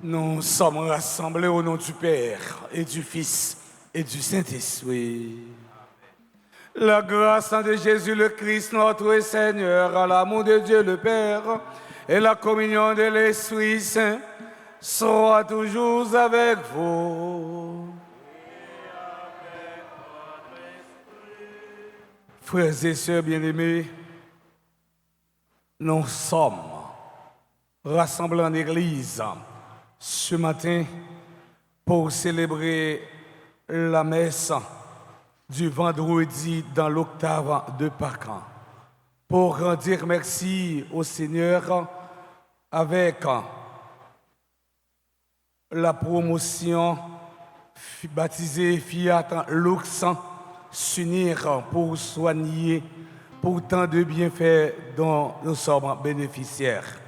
Nous sommes rassemblés au nom du Père et du Fils et du Saint-Esprit. La grâce de Jésus le Christ, notre Seigneur, l'amour de Dieu le Père et la communion de l'Esprit Saint soit toujours avec vous. Frères et sœurs bien-aimés, nous sommes rassemblés en Église ce matin pour célébrer la messe du vendredi dans l'octave de Pâques, pour dire merci au Seigneur avec la promotion baptisée Fiat Lux, s'unir pour soigner pour tant de bienfaits dont nous sommes bénéficiaires.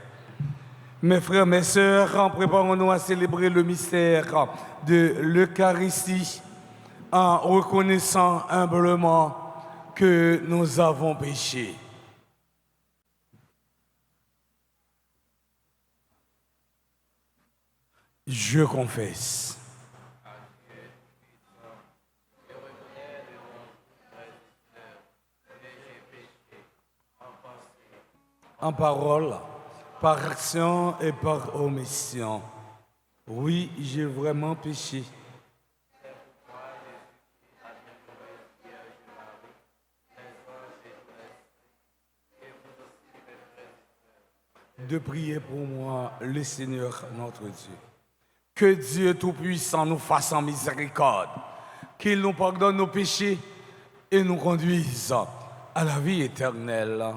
Mes frères, mes sœurs, préparons-nous à célébrer le mystère de l'Eucharistie en reconnaissant humblement que nous avons péché. Je confesse. En parole, par action et par omission. Oui, j'ai vraiment péché. De prier pour moi, le Seigneur notre Dieu. Que Dieu Tout-Puissant nous fasse en miséricorde, qu'il nous pardonne nos péchés et nous conduise à la vie éternelle.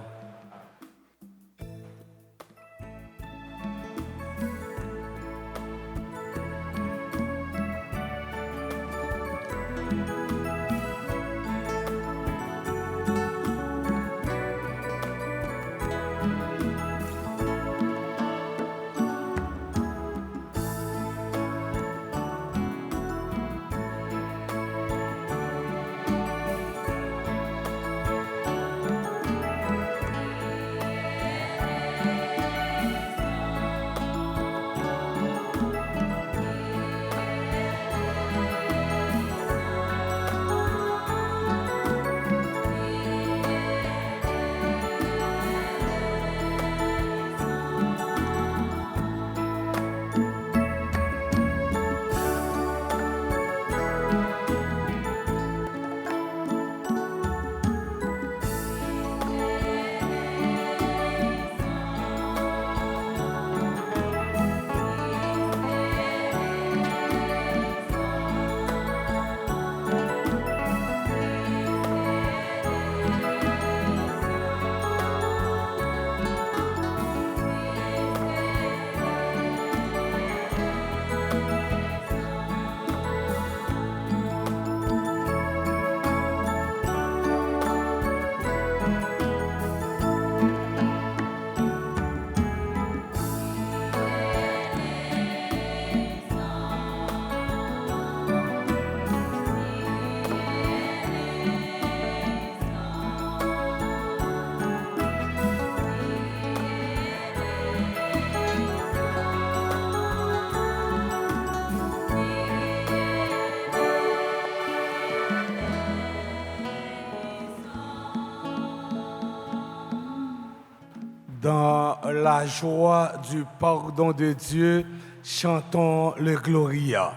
Dans la joie du pardon de Dieu, chantons le Gloria.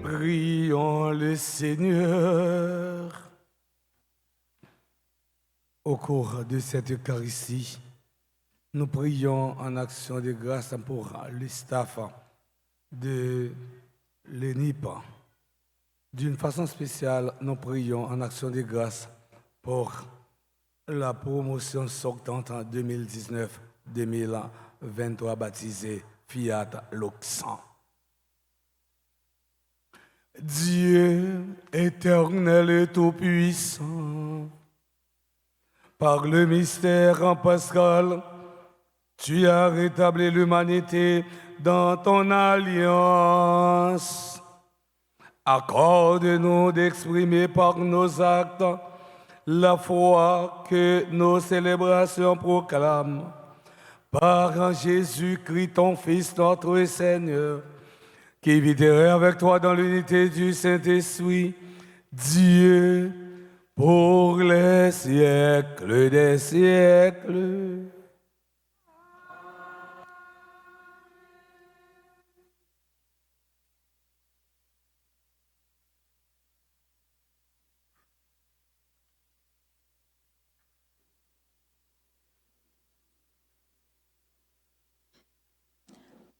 Prions le Seigneur. Au cours de cette Eucharistie, nous prions en action de grâce pour le staff de l'ENIP. D'une façon spéciale, nous prions en action de grâce pour la promotion sortante en 2019 2023 baptisé Fiat Loxan. Dieu éternel et tout-puissant, par le mystère en pascal, tu as rétabli l'humanité dans ton alliance. Accorde-nous d'exprimer par nos actes la foi que nos célébrations proclament. Par Jésus-Christ, ton Fils, notre Seigneur, qui vivrait avec toi dans l'unité du Saint-Esprit, Dieu, pour les siècles des siècles.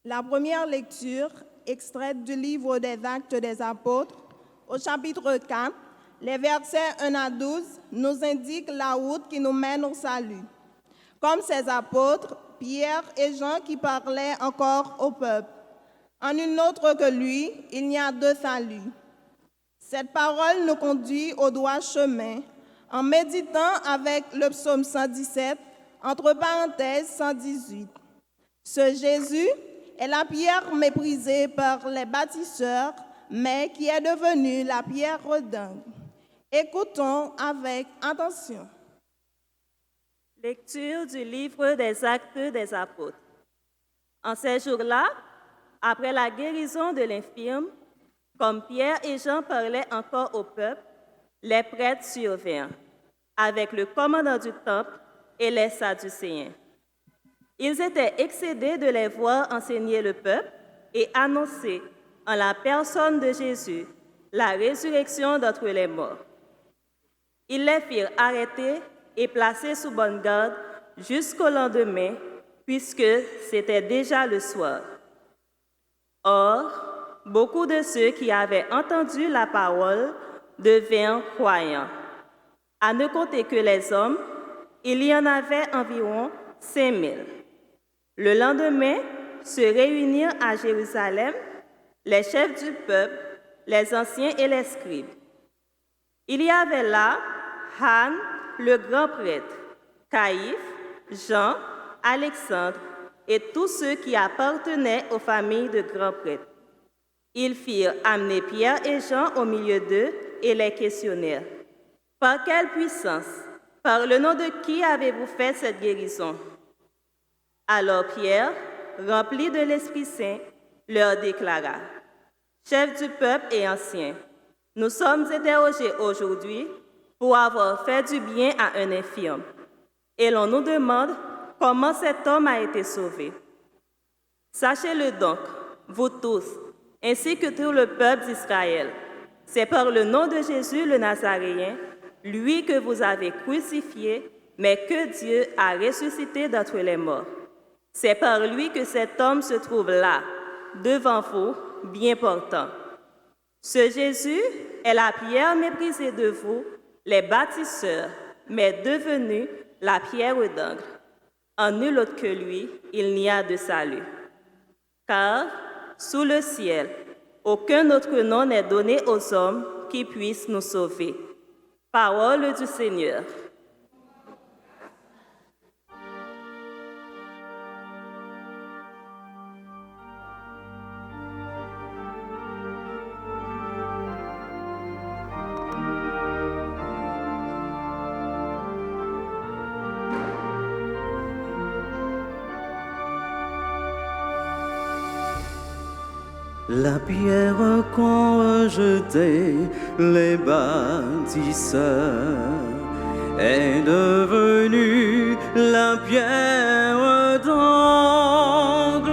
La première lecture, extraite du livre des Actes des Apôtres, au chapitre 4, les versets 1 à 12, nous indiquent la route qui nous mène au salut. Comme ces apôtres, Pierre et Jean qui parlaient encore au peuple. En une autre que lui, il n'y a deux saluts. Cette parole nous conduit au droit chemin en méditant avec le psaume 117, entre parenthèses 118. Ce Jésus est la pierre méprisée par les bâtisseurs, mais qui est devenue la pierre redingue. Écoutons avec attention. Lecture du livre des Actes des Apôtres. En ces jours-là, après la guérison de l'infirme, comme Pierre et Jean parlaient encore au peuple, les prêtres survinrent, avec le commandant du temple et les Sadducéens. Ils étaient excédés de les voir enseigner le peuple et annoncer, en la personne de Jésus, la résurrection d'entre les morts. Ils les firent arrêter et placer sous bonne garde jusqu'au lendemain, puisque c'était déjà le soir. Or, beaucoup de ceux qui avaient entendu la parole devinrent croyants. À ne compter que les hommes, il y en avait environ 5000. Le lendemain, se réunirent à Jérusalem les chefs du peuple, les anciens et les scribes. Il y avait là Anne, le grand prêtre, Caïphe, Jean, Alexandre et tous ceux qui appartenaient aux familles de grands prêtres. Ils firent amener Pierre et Jean au milieu d'eux et les questionnèrent. Par quelle puissance, par le nom de qui avez-vous fait cette guérison? Alors Pierre, rempli de l'Esprit Saint, leur déclara, « Chefs du peuple et anciens, nous sommes interrogés aujourd'hui pour avoir fait du bien à un infirme. Et l'on nous demande comment cet homme a été sauvé. Sachez-le donc, vous tous, ainsi que tout le peuple d'Israël, c'est par le nom de Jésus le Nazaréen, lui que vous avez crucifié, mais que Dieu a ressuscité d'entre les morts. C'est par lui que cet homme se trouve là, devant vous, bien portant. Ce Jésus est la pierre méprisée de vous, les bâtisseurs, mais devenue la pierre d'angle. En nul autre que lui, il n'y a de salut. Car, sous le ciel, aucun autre nom n'est donné aux hommes qui puissent nous sauver. Parole du Seigneur. La pierre qu'ont rejetée les bâtisseurs est devenue la pierre d'angle.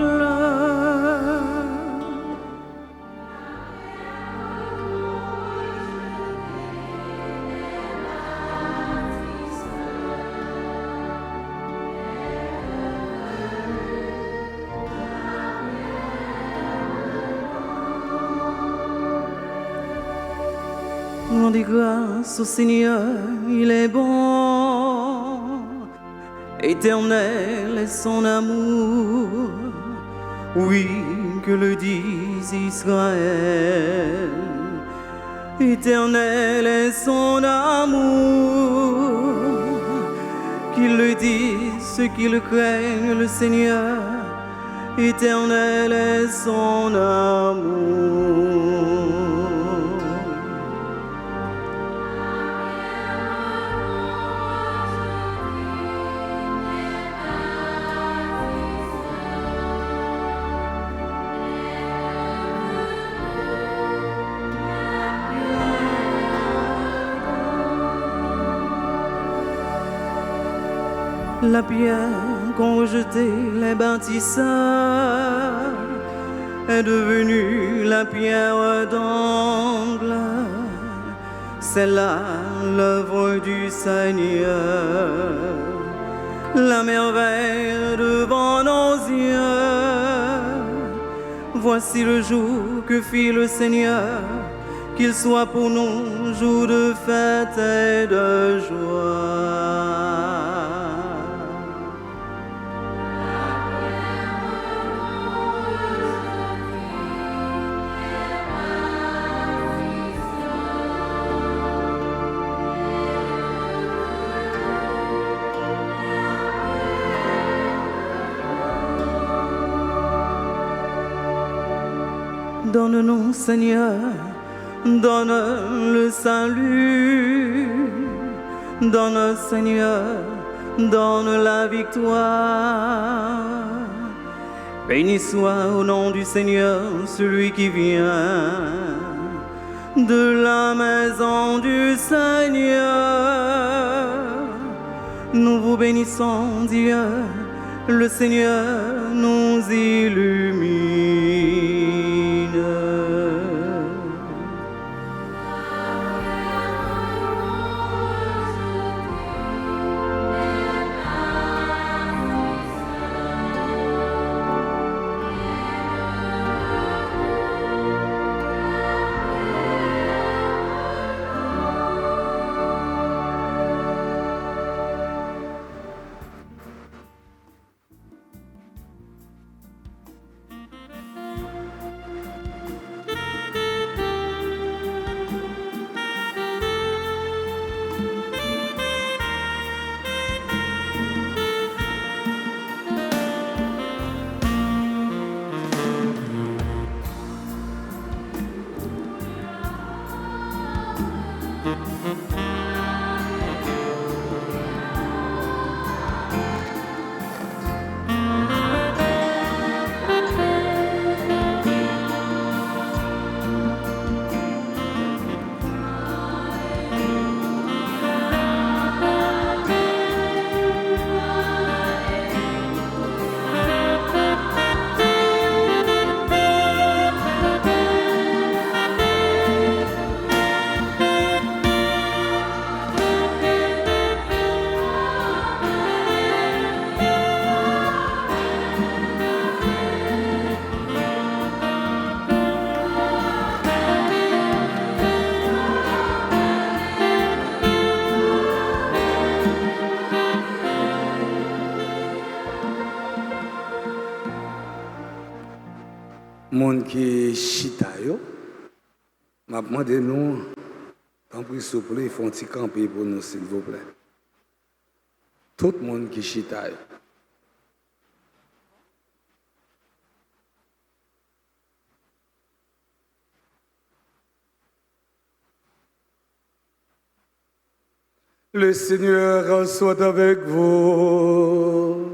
Rendez grâce au Seigneur, il est bon, Éternel est son amour, oui, que le dise Israël. Éternel est son amour, qu'ils le disent ceux qui le craignent, le Seigneur. Éternel est son amour. La pierre qu'ont rejetée les bâtisseurs est devenue la pierre d'angle. C'est là l'œuvre du Seigneur, la merveille devant nos yeux. Voici le jour que fit le Seigneur, qu'il soit pour nous jour de fête et de joie. Donne-nous, Seigneur, donne le salut. Donne, Seigneur, donne la victoire. Béni soit au nom du Seigneur celui qui vient de la maison du Seigneur. Nous vous bénissons, Dieu, le Seigneur nous illumine. Monde qui chita yo, m'a demandé nous, tant pis s'il vous plaît, ils font un petit camper pour nous, s'il vous plaît. Tout le monde qui chita yo. Le Seigneur soit avec vous.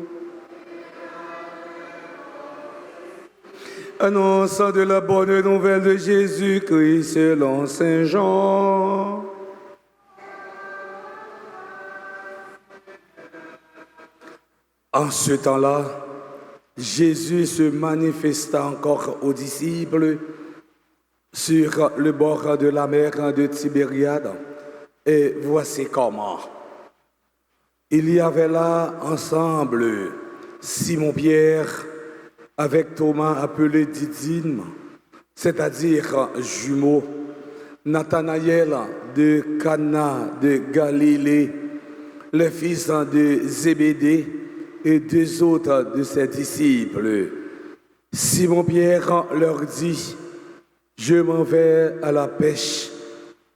Annonçant de la bonne nouvelle de Jésus-Christ selon Saint Jean. En ce temps-là, Jésus se manifesta encore aux disciples sur le bord de la mer de Tibériade. Et voici comment. Il y avait là ensemble Simon-Pierre avec Thomas appelé Didyme, c'est-à-dire jumeau, Nathanaël de Cana de Galilée, les fils de Zébédée, et 2 autres de ses disciples. Simon-Pierre leur dit, « Je m'en vais à la pêche. »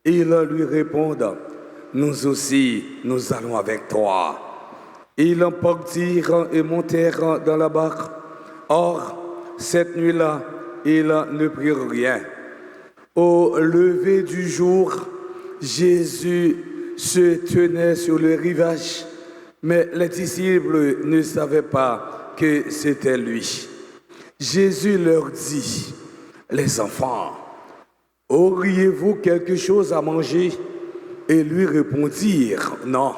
Ils lui répondent, « Nous aussi, nous allons avec toi. » Ils partirent et montèrent dans la barque. Or, cette nuit-là, ils ne prirent rien. Au lever du jour, Jésus se tenait sur le rivage, mais les disciples ne savaient pas que c'était lui. Jésus leur dit, « Les enfants, auriez-vous quelque chose à manger ?» Et lui répondirent, « Non. »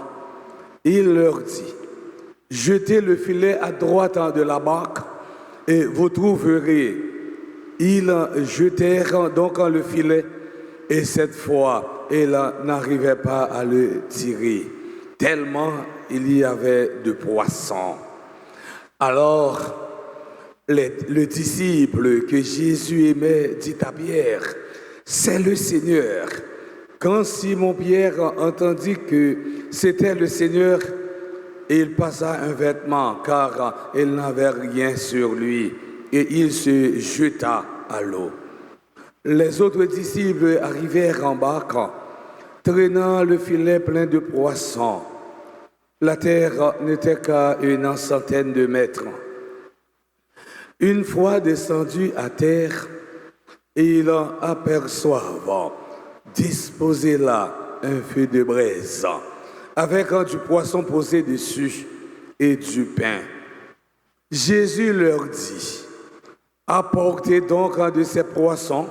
Il leur dit, « Jetez le filet à droite de la barque et vous trouverez. » Ils jetèrent donc le filet et cette fois, ils n'arrivaient pas à le tirer, tellement il y avait de poissons. Alors, le disciple que Jésus aimait dit à Pierre, « C'est le Seigneur. » Quand Simon-Pierre entendit que c'était le Seigneur, il passa un vêtement, car il n'avait rien sur lui, et il se jeta à l'eau. Les autres disciples arrivèrent en barque, traînant le filet plein de poissons. La terre n'était qu'à une centaine de mètres. Une fois descendus à terre, ils aperçoivent disposé là un feu de braise, avec du poisson posé dessus et du pain. Jésus leur dit, « Apportez donc un de ces poissons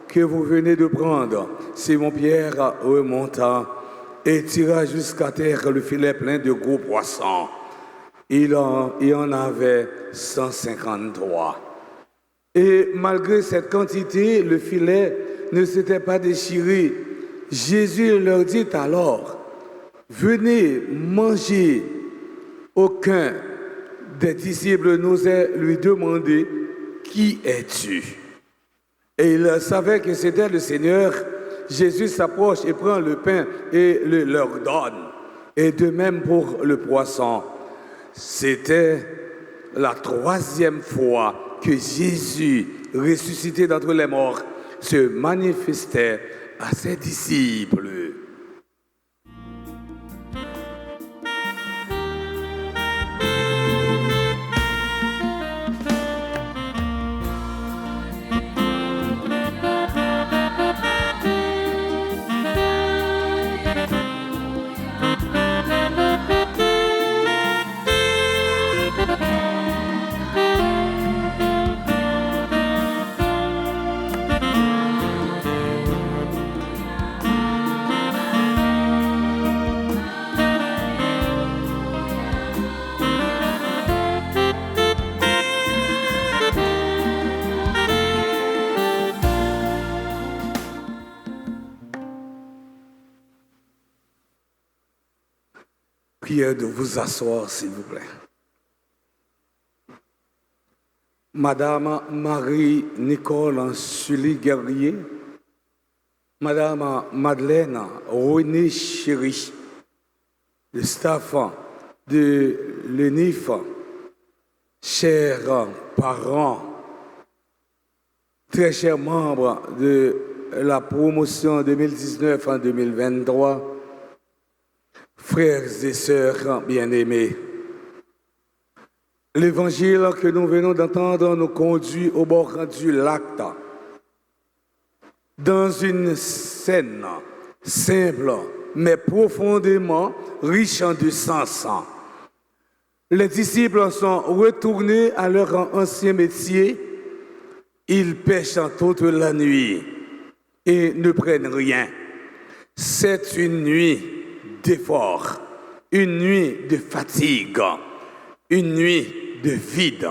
que vous venez de prendre. » Simon-Pierre remonta et tira jusqu'à terre le filet plein de gros poissons. Il y en avait 153. Et malgré cette quantité, le filet ne s'était pas déchiré. Jésus leur dit alors, « Venez manger. » Aucun des disciples n'osait lui demander, « Qui es-tu » Et il savait que c'était le Seigneur. Jésus s'approche et prend le pain et le leur donne. Et de même pour le poisson. C'était la 3e fois que Jésus, ressuscité d'entre les morts, se manifestait à ses disciples. Priez de vous asseoir, s'il vous plaît. Madame Marie-Nicole Sully-Guerrier, Madame Madeleine René Chéry, le staff de l'UNIF, chers parents, très chers membres de la promotion 2019 en 2023, frères et sœurs bien-aimés, l'évangile que nous venons d'entendre nous conduit au bord du lac, dans une scène simple mais profondément riche de sens. Les disciples sont retournés à leur ancien métier, ils pêchent toute la nuit et ne prennent rien. C'est une nuit d'effort, une nuit de fatigue, une nuit de vide.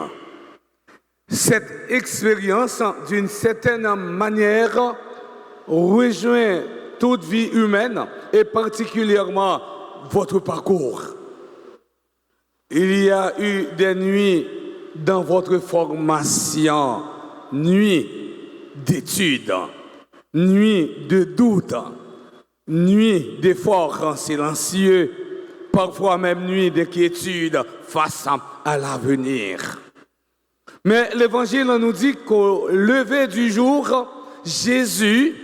Cette expérience, d'une certaine manière, rejoint toute vie humaine et particulièrement votre parcours. Il y a eu des nuits dans votre formation, nuits d'études, nuits de doute, nuits d'efforts silencieux, parfois même nuit d'inquiétude face à l'avenir. Mais l'Évangile nous dit qu'au lever du jour, Jésus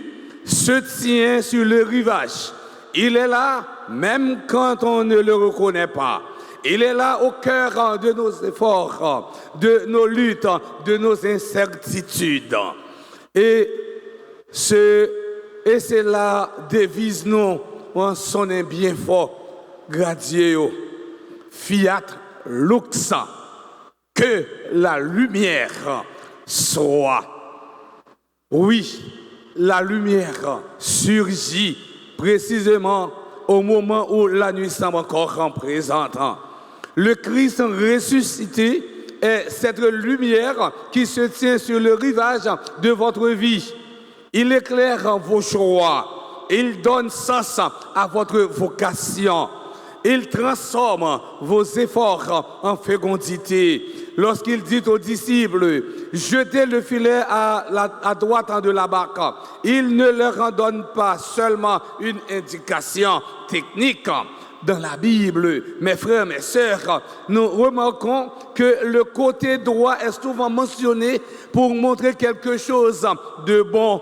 se tient sur le rivage. Il est là même quand on ne le reconnaît pas. Il est là au cœur de nos efforts, de nos luttes, de nos incertitudes. Et c'est la devise nous, on sonne bien fort, Gradio, Fiat Lux, que la lumière soit. Oui, la lumière surgit précisément au moment où la nuit semble encore présente. Le Christ ressuscité est cette lumière qui se tient sur le rivage de votre vie. Il éclaire vos choix. Il donne sens à votre vocation. Il transforme vos efforts en fécondité. Lorsqu'il dit aux disciples, jetez le filet à droite de la barque, il ne leur en donne pas seulement une indication technique. Dans la Bible, mes frères, mes sœurs, nous remarquons que le côté droit est souvent mentionné pour montrer quelque chose de bon.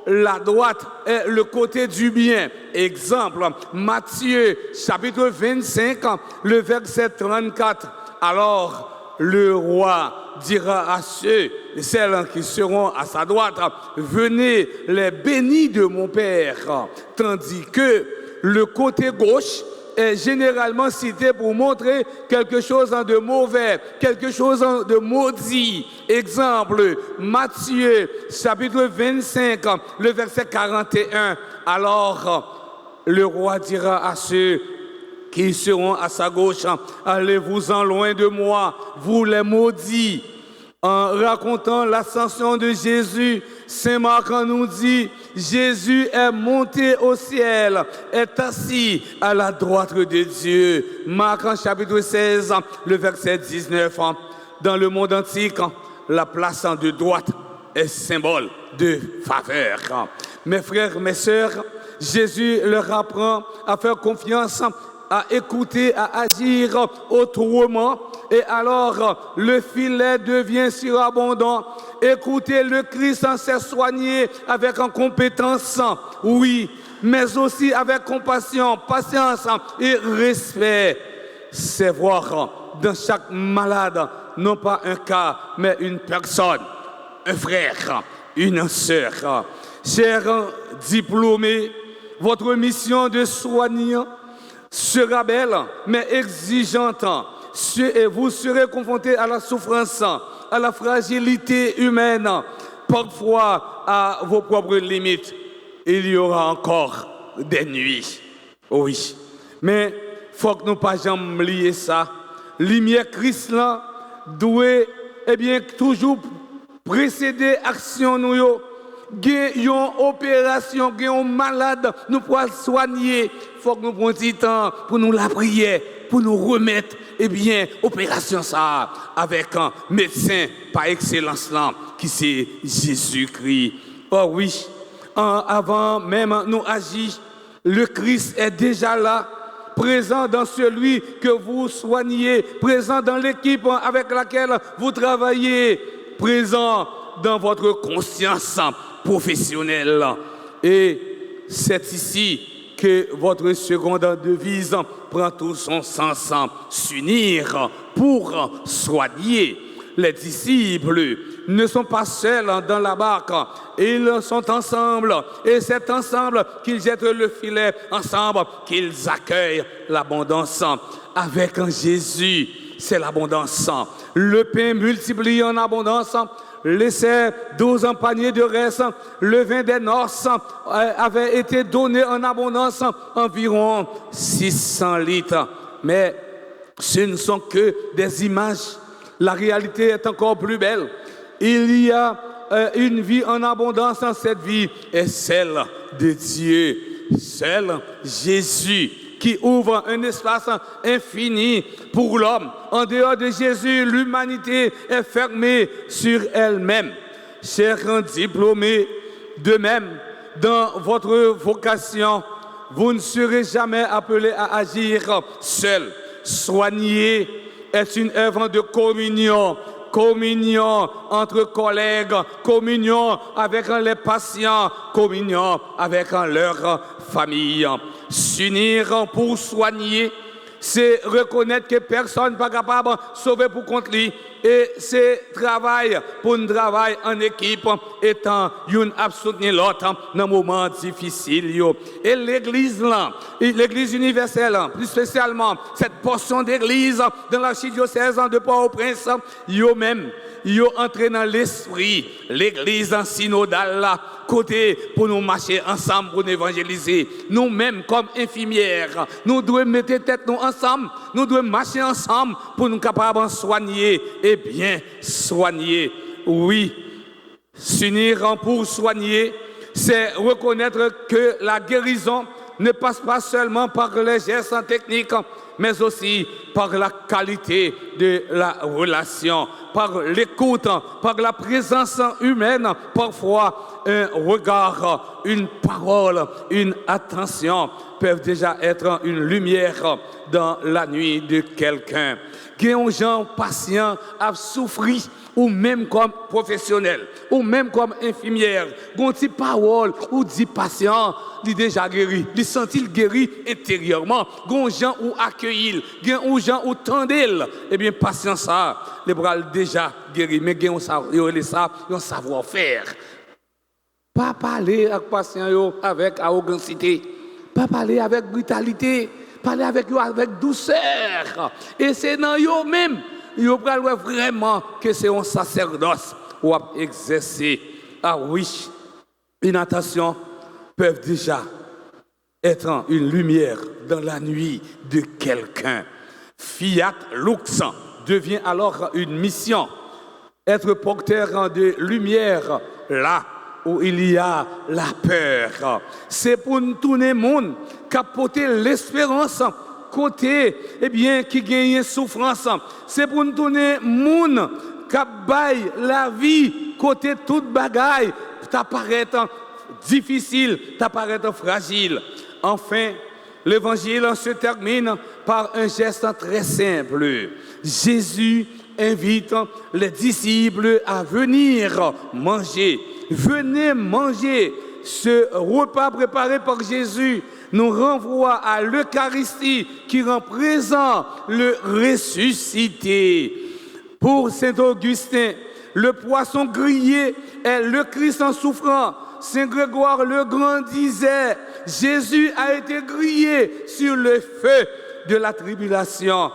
La droite est le côté du bien. Exemple, Matthieu, chapitre 25, le verset 34. Alors, le roi dira à ceux et celles qui seront à sa droite, venez les bénis de mon Père. Tandis que le côté gauche est généralement cité pour montrer quelque chose de mauvais, quelque chose de maudit. Exemple, Matthieu, chapitre 25, le verset 41. Alors, le roi dira à ceux qui seront à sa gauche, allez-vous-en loin de moi, vous les maudits. En racontant l'ascension de Jésus, Saint Marc nous dit, Jésus est monté au ciel, est assis à la droite de Dieu. Marc en chapitre 16, le verset 19. Dans le monde antique, la place de droite est symbole de faveur. Mes frères, mes sœurs, Jésus leur apprend à faire confiance, à écouter, à agir autrement. Et alors, le filet devient surabondant. Écoutez, le Christ s'est soigné avec compétence, oui, mais aussi avec compassion, patience et respect. C'est voir dans chaque malade, non pas un cas, mais une personne, un frère, une sœur. Chers diplômés, votre mission de soigner sera belle, mais exigeante. Et vous serez confrontés à la souffrance, à la fragilité humaine, parfois à vos propres limites. Il y aura encore des nuits. Oui. Mais il faut que nous ne pas jamais oublier ça. Lumière Christ là doit toujours précéder action nous. Une opération, un malade, nous pouvons soigner. Il faut que nous prenions du temps pour nous la prière, pour nous remettre, opération ça, avec un médecin par excellence là, qui c'est Jésus-Christ. Oh oui, avant même nous agir, le Christ est déjà là, présent dans celui que vous soignez, présent dans l'équipe avec laquelle vous travaillez, présent dans votre conscience professionnelle. Et c'est ici que votre seconde devise prend tout son sens, s'unir pour soigner. Les disciples ne sont pas seuls dans la barque, ils sont ensemble. Et c'est ensemble qu'ils jettent le filet, ensemble qu'ils accueillent l'abondance. Avec Jésus, c'est l'abondance. Le pain multiplié en abondance, laissait 12 paniers de reste, le vin des noces avait été donné en abondance, environ 600 litres. Mais ce ne sont que des images. La réalité est encore plus belle. Il y a une vie en abondance, cette vie est celle de Dieu, celle Jésus, qui ouvre un espace infini pour l'homme. En dehors de Jésus, l'humanité est fermée sur elle-même. Chers diplômés, de même, dans votre vocation, vous ne serez jamais appelés à agir seul. Soigner est une œuvre de communion. Communion entre collègues, communion avec les patients, communion avec leur famille. S'unir pour soigner, c'est reconnaître que personne n'est pas capable de sauver pour compte lui. Et c'est travail pour un travail en équipe, étant une à soutenir l'autre dans un moment difficile. Et l'église là, l'église universelle, plus spécialement cette portion d'église dans l'archidiocèse de Port-au-Prince, yo même, yo entré dans l'esprit, l'église en synodale là, côté pour nous marcher ensemble pour nous évangéliser. Nous-mêmes, comme infirmières, nous devons mettre tête nous ensemble, nous devons marcher ensemble pour nous capables de soigner et bien soigner. Oui, s'unir pour soigner, c'est reconnaître que la guérison ne passe pas seulement par les gestes techniques, mais aussi par la qualité de la relation, par l'écoute, par la présence humaine, parfois un regard, une parole, une attention peuvent déjà être une lumière dans la nuit de quelqu'un. Qu'un gens patient a souffert, ou même comme professionnel, ou même comme infirmière, qu'on dit parole ou dit patient, il est déjà guéri, il sentit guéri intérieurement, qu'on gens ou accueillir, qu'on gens ou tendel, eh bien patient ça, les bras déjà guéri, mais qu'on ça, un savoir-faire. Pas parler avec patient avec arrogancité, pas parler avec brutalité, parler avec eux avec douceur. Et c'est dans eux même, ils parlent vraiment que c'est un sacerdoce ou à exercer. Ah oui, une attention peut déjà être une lumière dans la nuit de quelqu'un. Fiat Lux devient alors une mission. Être porteur de lumière là où il y a la peur. C'est pour nous tourner le monde, capoter l'espérance, côté, eh bien, qui gagne souffrance. C'est pour nous tourner le monde, qui la vie, côté toute bagaille, t'apparaît difficile, t'apparaît fragile. Enfin, l'évangile se termine par un geste très simple. Jésus invite les disciples à venir manger. Venez manger. Ce repas préparé par Jésus nous renvoie à l'Eucharistie qui rend présent le ressuscité. Pour Saint Augustin, le poisson grillé est le Christ en souffrant. Saint Grégoire le Grand disait, Jésus a été grillé sur le feu de la tribulation.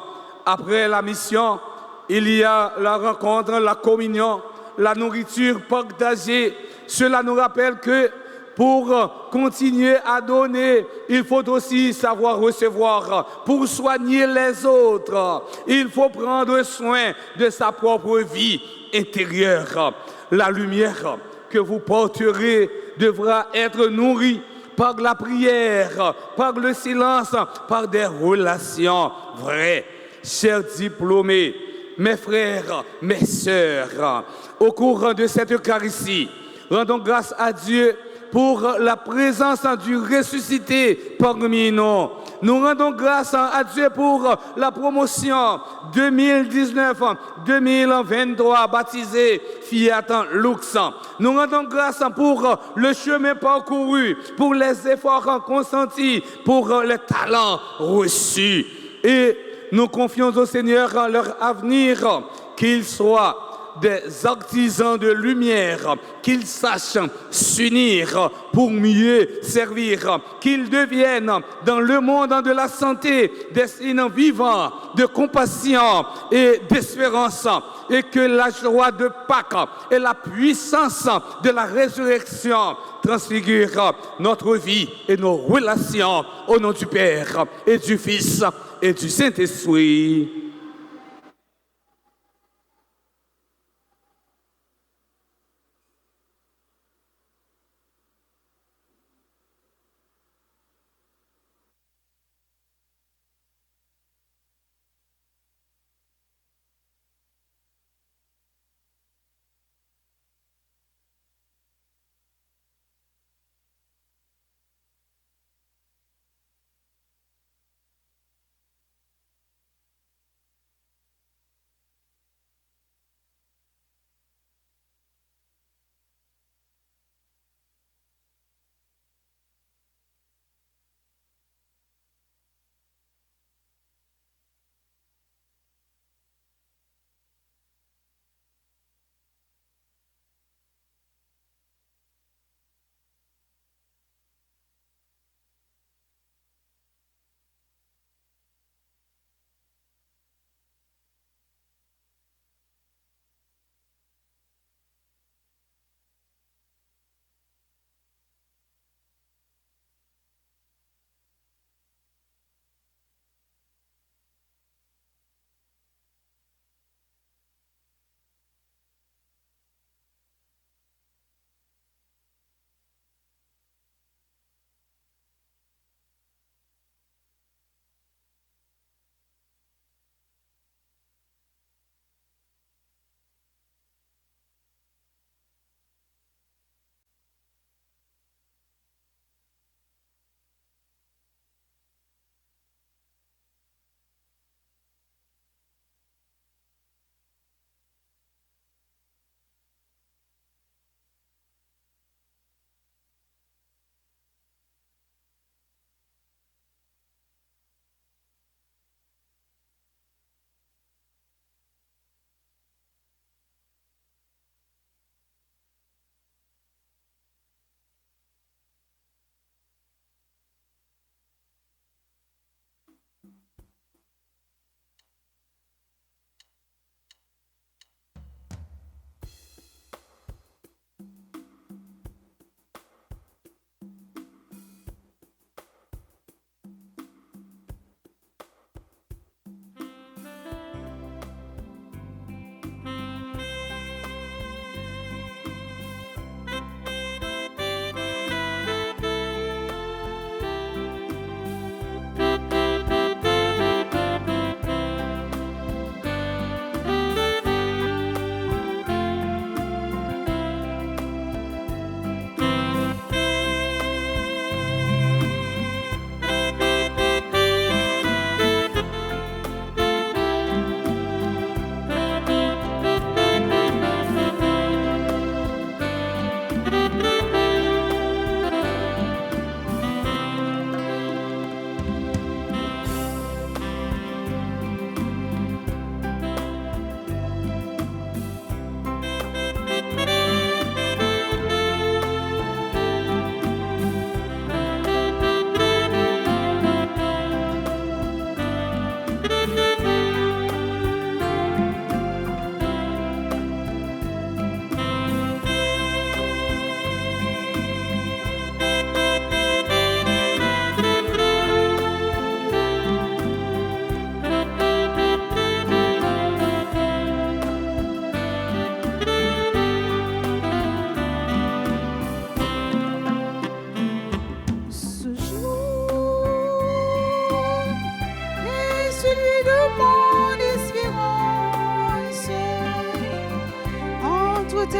Après la mission, il y a la rencontre, la communion, la nourriture partagée. Cela nous rappelle que pour continuer à donner, il faut aussi savoir recevoir. Pour soigner les autres, il faut prendre soin de sa propre vie intérieure. La lumière que vous porterez devra être nourrie par la prière, par le silence, par des relations vraies. Chers diplômés, mes frères, mes sœurs, au cours de cette Eucharistie, rendons grâce à Dieu pour la présence du ressuscité parmi nous. Nous rendons grâce à Dieu pour la promotion 2019-2023 baptisée Fiat Lux. Nous rendons grâce pour le chemin parcouru, pour les efforts consentis, pour les talents reçus. Et nous confions au Seigneur leur avenir, qu'ils soient des artisans de lumière, qu'ils sachent s'unir pour mieux servir, qu'ils deviennent dans le monde de la santé des signes vivants de compassion et d'espérance, et que la joie de Pâques et la puissance de la résurrection transfigurent notre vie et nos relations au nom du Père et du Fils et du Saint-Esprit.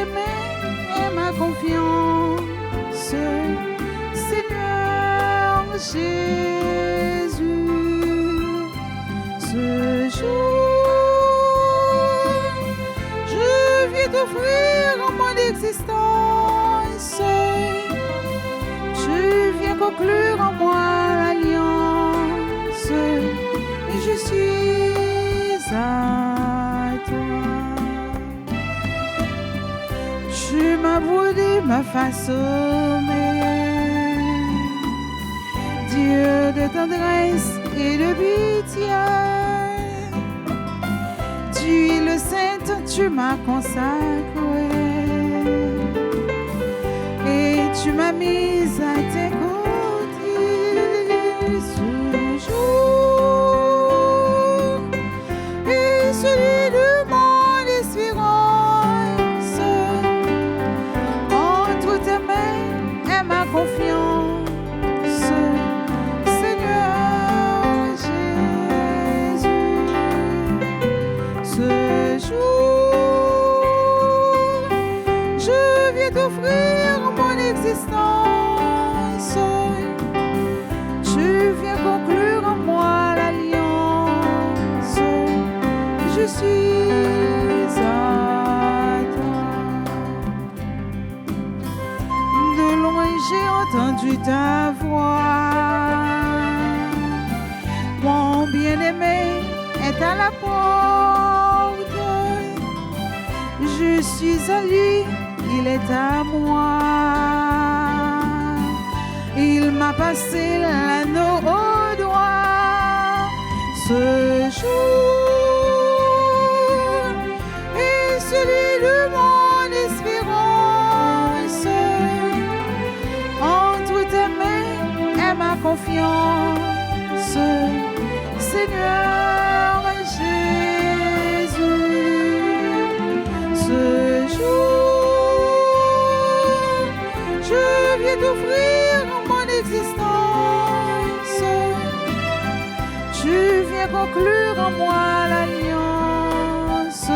tes mains est ma confiance, Seigneur Jésus. Ce jour, je viens t'offrir mon existence. Tu viens conclure en moi l'alliance et je suis à toi. Tu m'as brodé ma façonnée, Dieu de tendresse et de pitié. D'huile sainte, tu m'as consacré et tu m'as mise à tes côtés. Ce jour est celui de mon espérance. Entre tes mains est ma confiance, Seigneur Jésus. Ce jour, je viens t'offrir mon existence. Tu viens conclure en moi l'alliance. Je suis à toi. De loin j'ai entendu ta voix. Mon bien-aimé est à la porte. Je suis à lui, il est à moi. Il m'a passé l'anneau au doigt. Ce jour est celui de mon espérance. Entre tes mains est ma confiance, Seigneur Jésus. Ce jour, je viens t'offrir mon existence. Tu viens conclure en moi l'alliance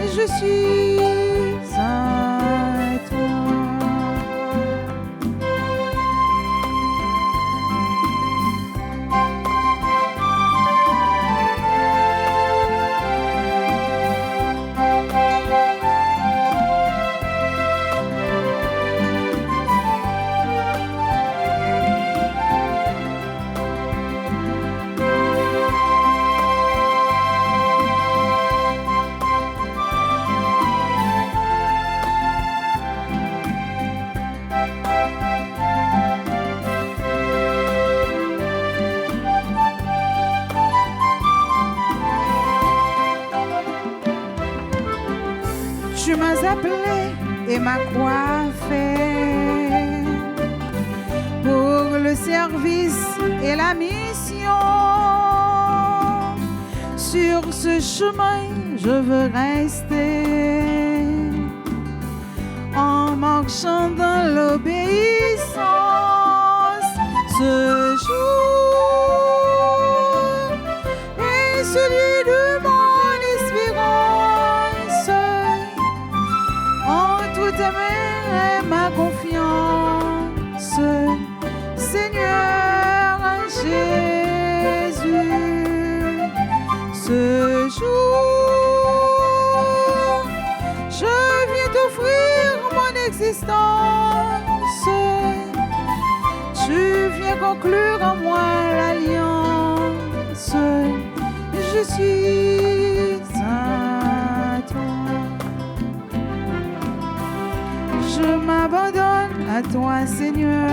et je suis à toi. Tu m'as appelé et m'as coiffé pour le service et la mission. Sur ce chemin, je veux rester en marchant dans l'obéissance. Ce jour est celui de mon espérance. Entre tes mains est ma confiance, Seigneur Jésus. Ce jour, je viens t'offrir mon existence. Tu viens conclure en moi l'alliance. Je suis à toi. Je m'abandonne à toi, Seigneur,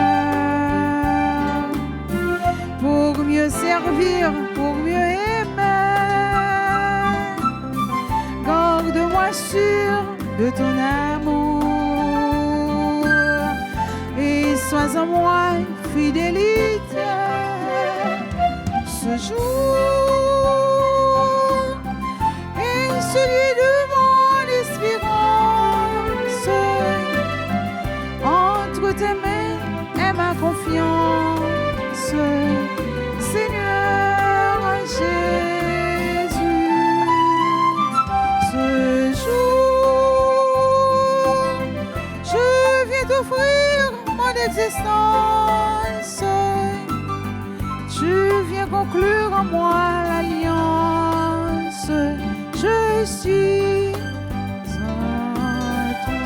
pour mieux servir, pour mieux aimer. Garde-moi sûr de ton amour et sois en moi fidélité. Ce jour est celui de mon espérance. Entre tes mains est ma confiance, Seigneur Jésus. Ce jour d'existence. Tu viens conclure en moi l'alliance. Je suis en toi.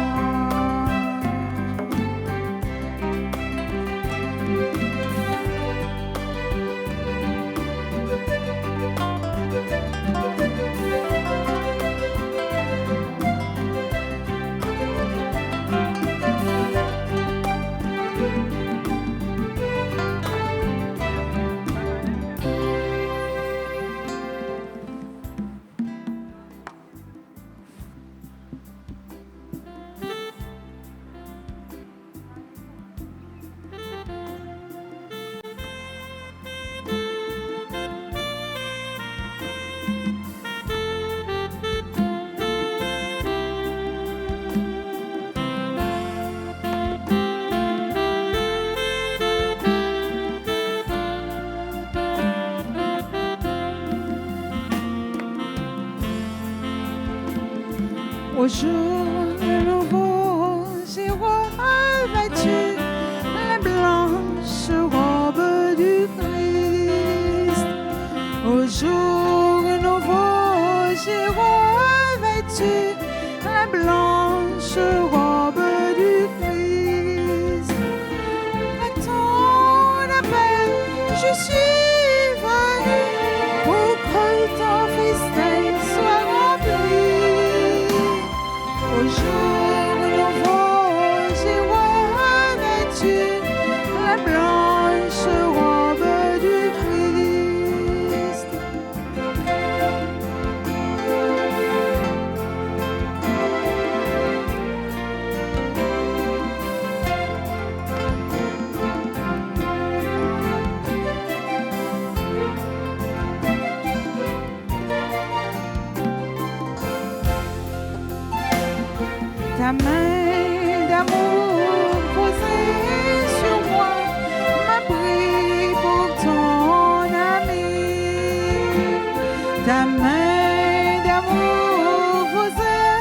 Au jour nouveau, j'ai revêtu la blanche robe du Christ. Au jour nouveau, j'ai revêtu la blanche robe du Christ. À ton appel, je suis venu pour que ton festin soit rempli. Au jour nouveau, j'ai revêtu la blanche robe du Christ. Ta main d'amour posée sur moi m'a pris pour ton ami. Ta main d'amour posée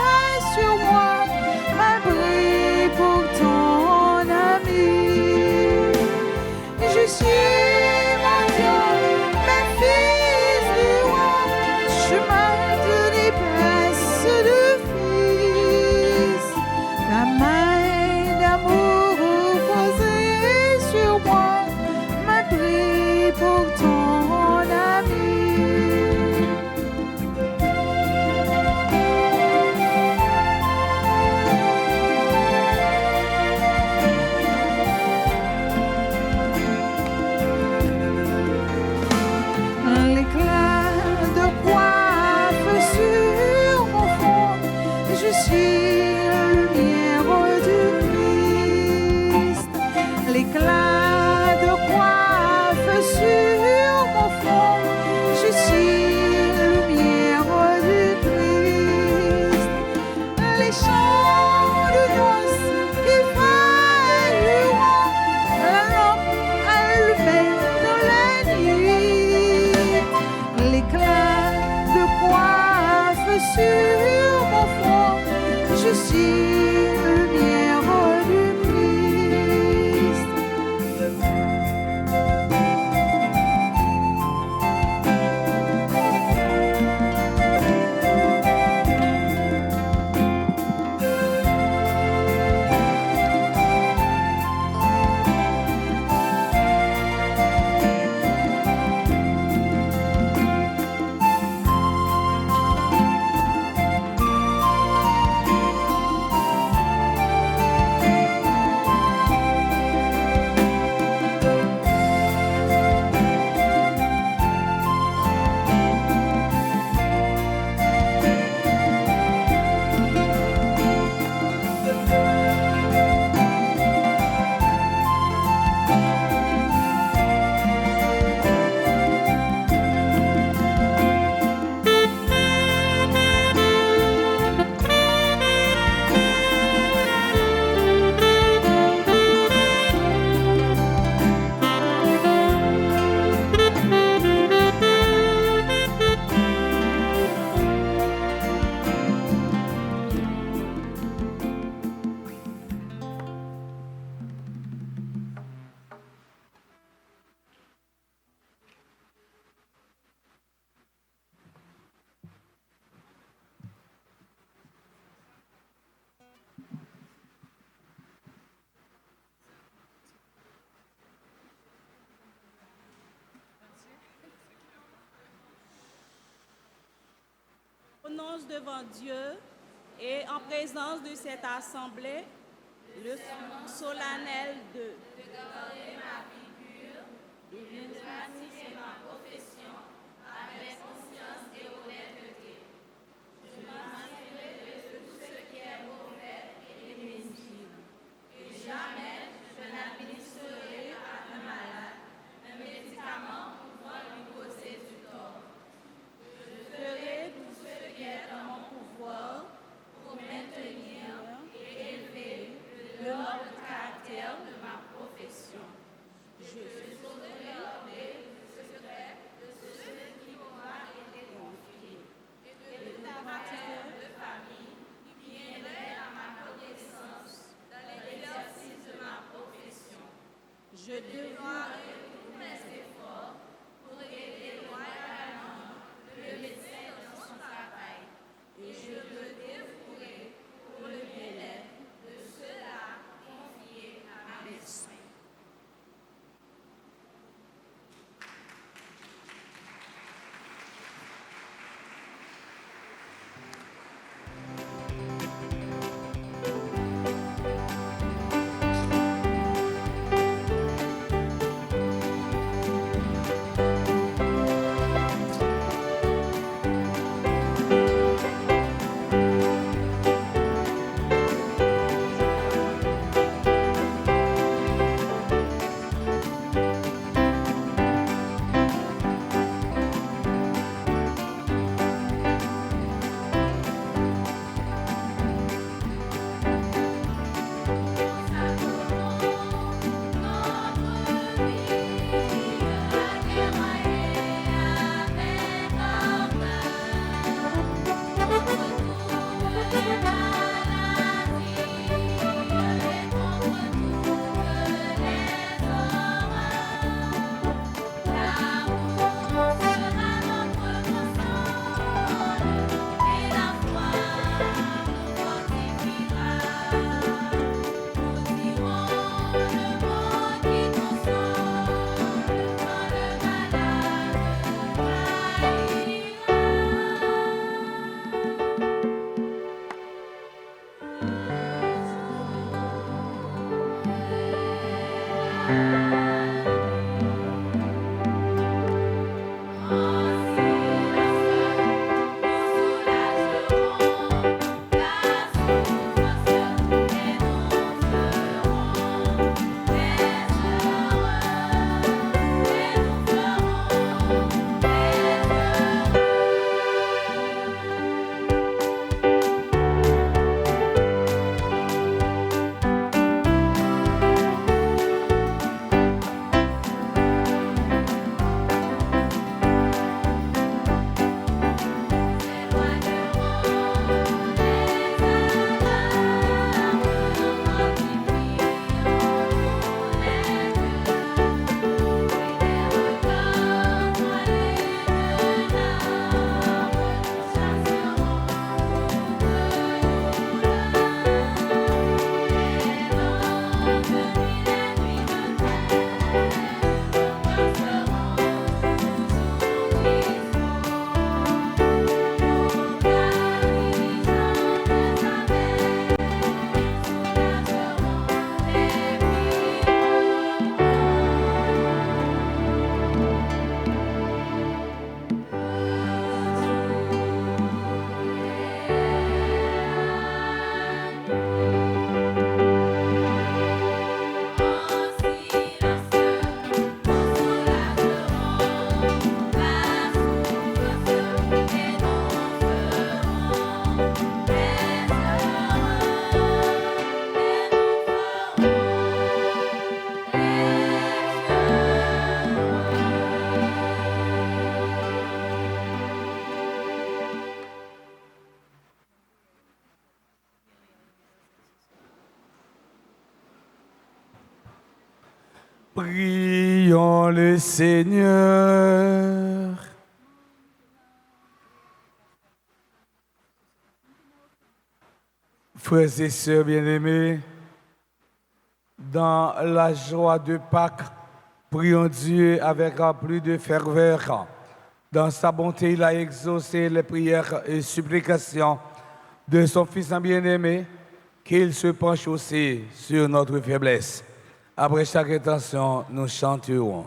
sur moi m'a pris pour ton ami. Je suis mon Dieu, mes fils du roi, chemin de place de fils. Ta main d'amour posée sur moi m'a pris pour ton ami. conscience devant Dieu et en présence de cette assemblée, le serment solennel de garder ma vie pure, de pratiquer ma profession avec conscience et honnêteté. Je m'assurerai de tout ce qui est mauvais et nuisible. Et jamais je n'administrerai à un malade un médicament pouvant lui causer du tort. Je ferai tout ce qui est en mon pouvoir pour maintenir et élever le noble caractère de ma profession. Je saurai garder le secret de ceux qui m'aura été confié et de ta matière de famille qui viendrait à ma connaissance dans l'exercice de ma profession. Je devrai tous mes efforts pour aider loyalement le médecin dans son travail et je me dévouerai pour le bien-être de ceux-là confiés à mes soins. Prions le Seigneur. Frères et sœurs bien-aimés, dans la joie de Pâques, prions Dieu avec plus de ferveur Dans sa bonté, il a exaucé les prières et supplications de son Fils bien-aimé, qu'il se penche aussi sur notre faiblesse. Après chaque intention, nous chanterons.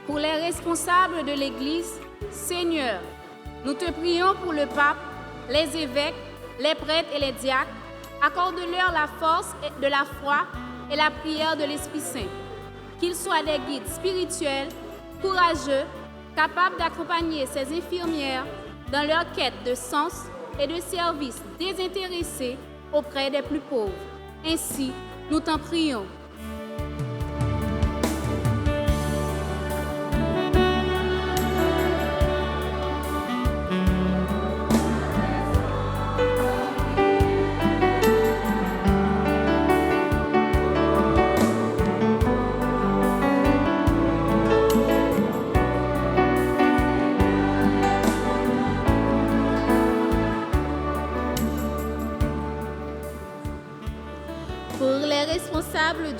Pour les responsables de l'Église, Seigneur, nous te prions pour le pape, les évêques, les prêtres et les diacres. Accorde-leur la force de la foi et la prière de l'Esprit Saint. Qu'ils soient des guides spirituels, courageux, capables d'accompagner ces infirmières dans leur quête de sens et de service désintéressés auprès des plus pauvres. Ainsi, nous t'en prions.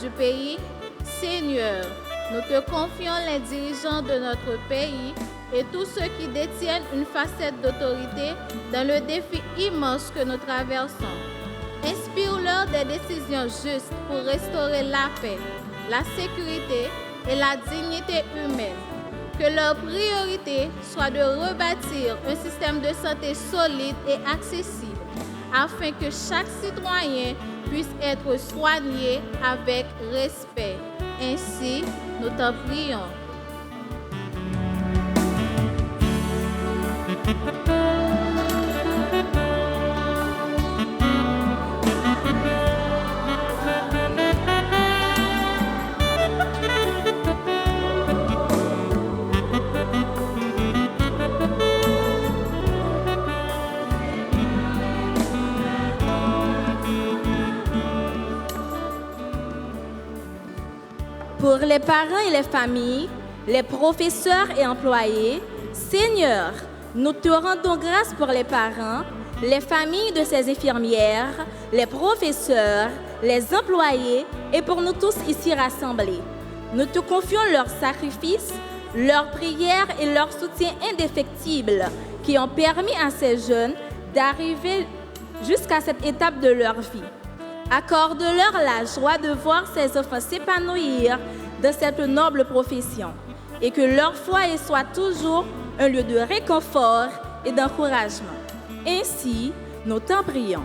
Du pays, Seigneur, nous te confions les dirigeants de notre pays et tous ceux qui détiennent une facette d'autorité dans le défi immense que nous traversons. Inspire-leur des décisions justes pour restaurer la paix, la sécurité et la dignité humaine. Que leur priorité soit de rebâtir un système de santé solide et accessible afin que chaque citoyen puisse être soigné avec respect. Ainsi, nous t'en prions. Pour les parents et les familles, les professeurs et employés, Seigneur, nous te rendons grâce pour les parents, les familles de ces infirmières, les professeurs, les employés et pour nous tous ici rassemblés. Nous te confions leurs sacrifices, leurs prières et leur soutien indéfectible qui ont permis à ces jeunes d'arriver jusqu'à cette étape de leur vie. Accorde-leur la joie de voir ces enfants s'épanouir dans cette noble profession et que leur foyer soit toujours un lieu de réconfort et d'encouragement. Ainsi, nous t'en prions.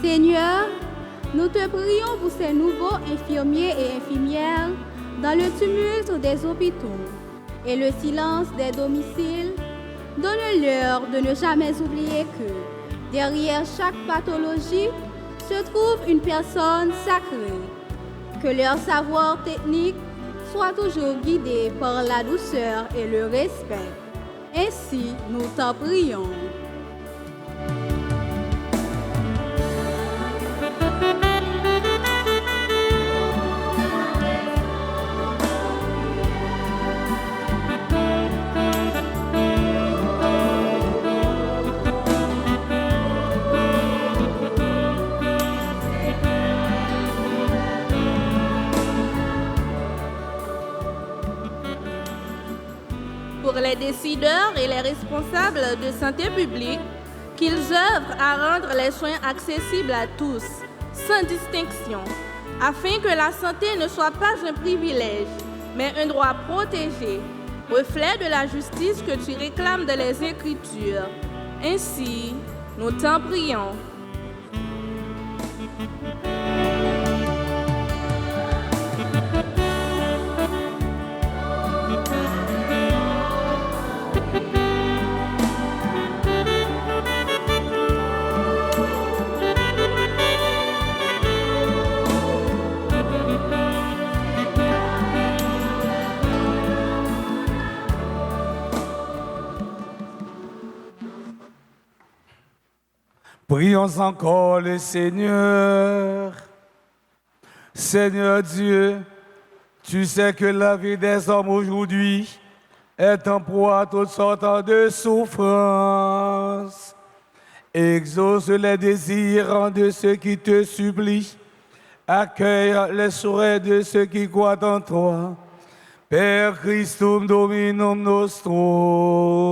Seigneur, nous te prions pour ces nouveaux infirmiers et infirmières dans le tumulte des hôpitaux et le silence des domiciles. Donne-leur de ne jamais oublier que derrière chaque pathologie se trouve une personne sacrée. Que leur savoir technique soit toujours guidé par la douceur et le respect. Ainsi, nous t'en prions. Pour les décideurs et les responsables de santé publique, qu'ils œuvrent à rendre les soins accessibles à tous, sans distinction, afin que la santé ne soit pas un privilège, mais un droit protégé, reflet de la justice que tu réclames dans les Écritures. Ainsi, nous t'en prions. Prions encore le Seigneur. Seigneur Dieu, tu sais que la vie des hommes aujourd'hui est en proie à toutes sortes de souffrances. Exauce les désirs de ceux qui te supplient. Accueille les souhaits de ceux qui croient en toi. Père Christum Dominum Nostrum.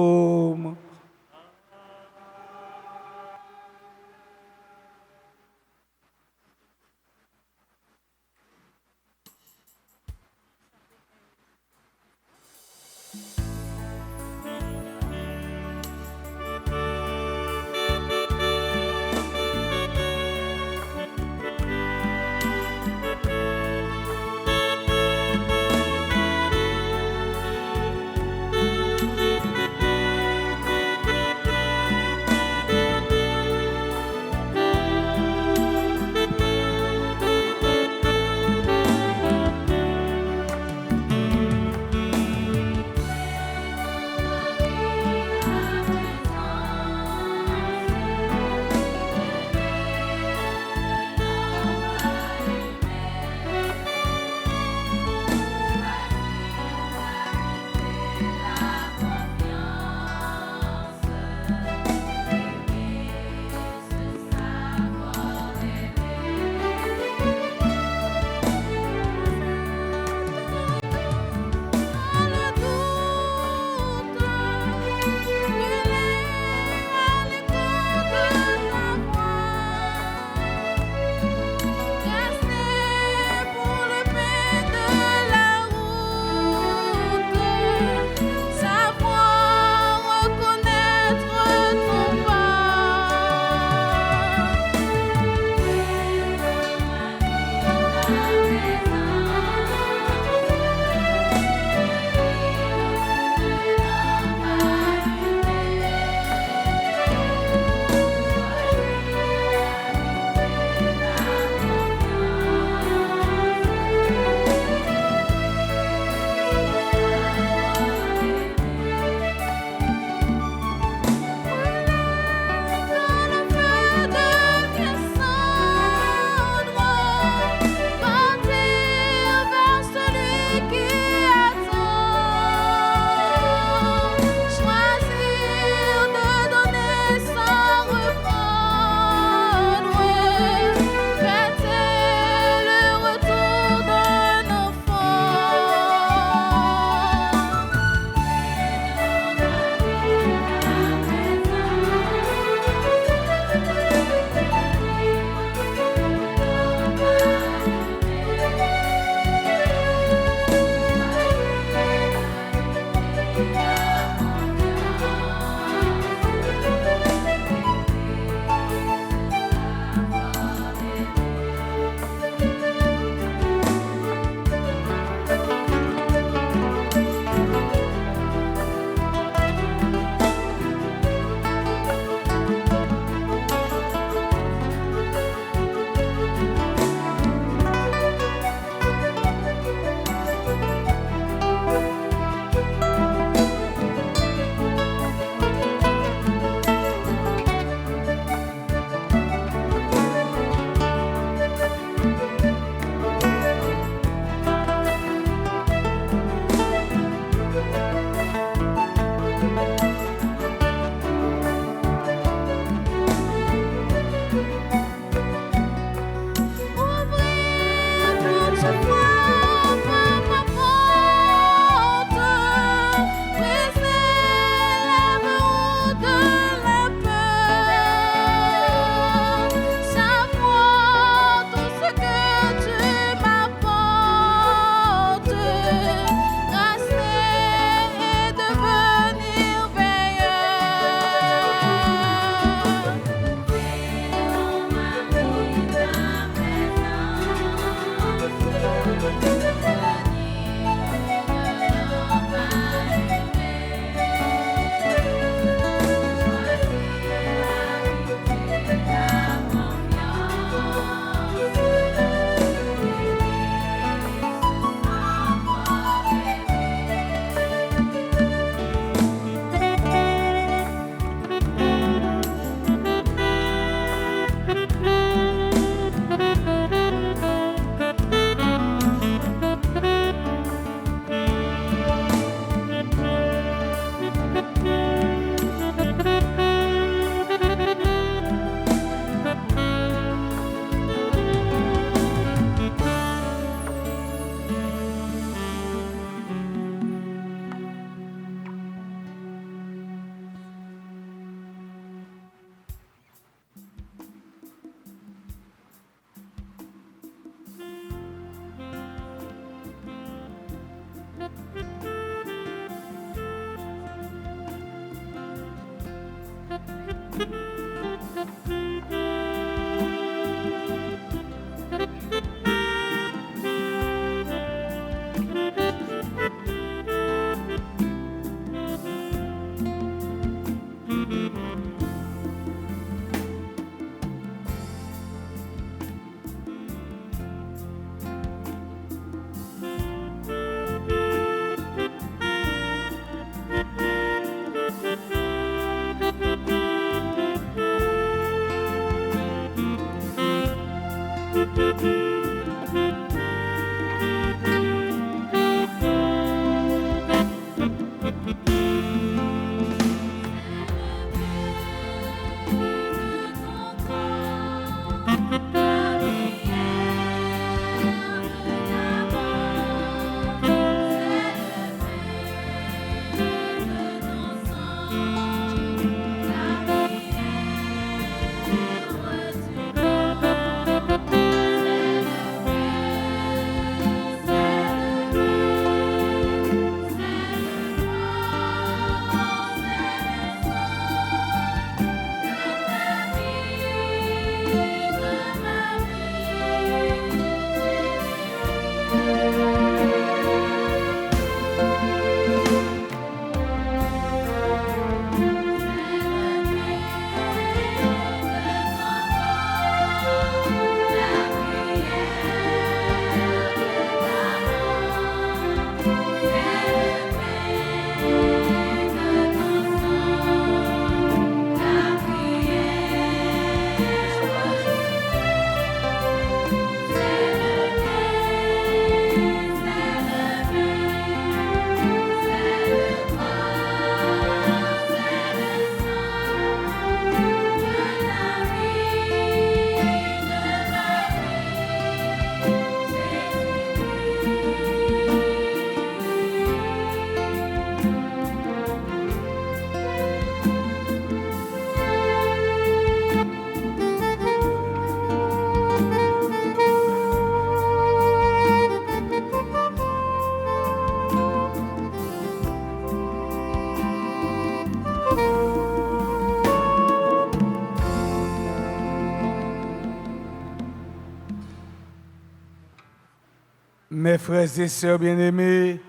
Mes frères et sœurs bien-aimés,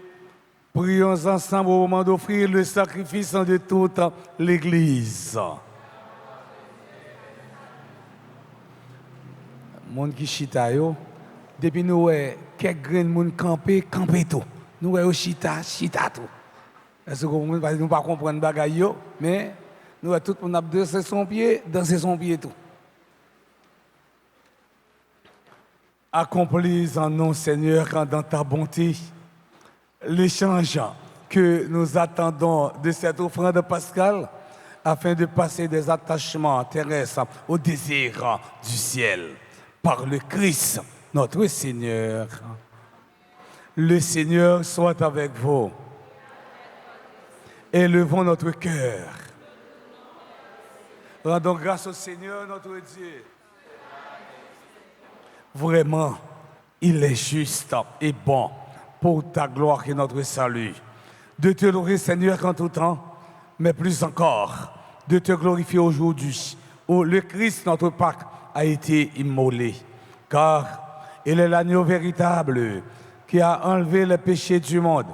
prions ensemble au moment d'offrir le sacrifice de toute l'Église. Monde qui chita yo, depuis nous quelques grains de monde camper tout. Nous au chita tout. Est-ce que vous ne pas comprendre bagaille yo, mais nous tout le monde a danser son pied tout. Accomplis en nous, Seigneur, dans ta bonté, l'échange que nous attendons de cette offrande pascale afin de passer des attachements terrestres au désir du ciel. Par le Christ, notre Seigneur. Le Seigneur soit avec vous. Élevons notre cœur. Rendons grâce au Seigneur, notre Dieu. Vraiment, il est juste et bon pour ta gloire et notre salut. De te louer, Seigneur, en tout temps, mais plus encore, de te glorifier aujourd'hui, où le Christ, notre Pâque, a été immolé. Car il est l'agneau véritable qui a enlevé le péché du monde.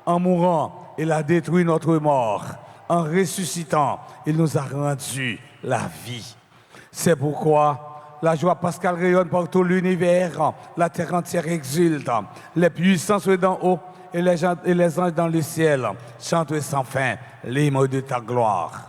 En mourant, il a détruit notre mort. En ressuscitant, il nous a rendu la vie. C'est pourquoi la joie pascale rayonne par tout l'univers, la terre entière exulte, les puissances d'en haut et les anges dans le ciel chantent sans fin l'hymne de ta gloire.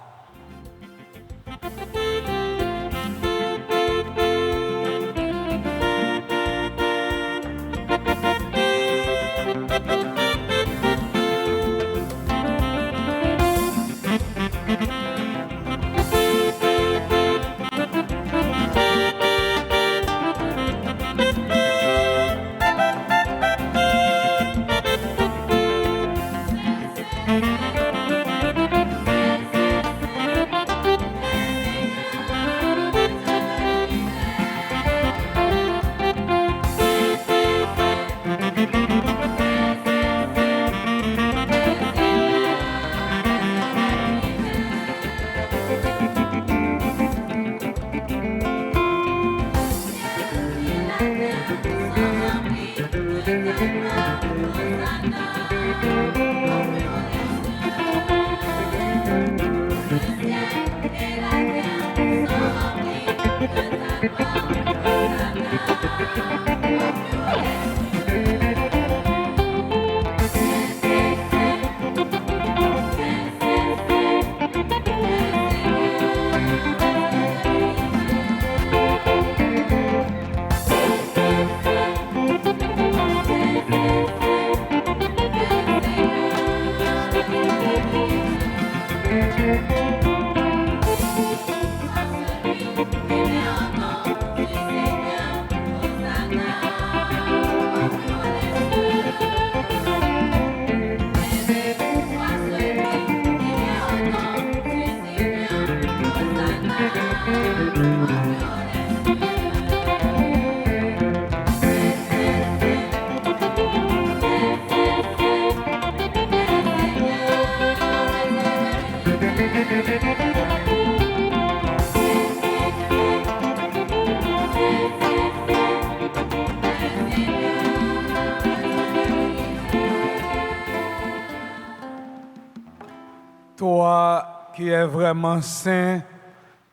Toi qui es vraiment saint,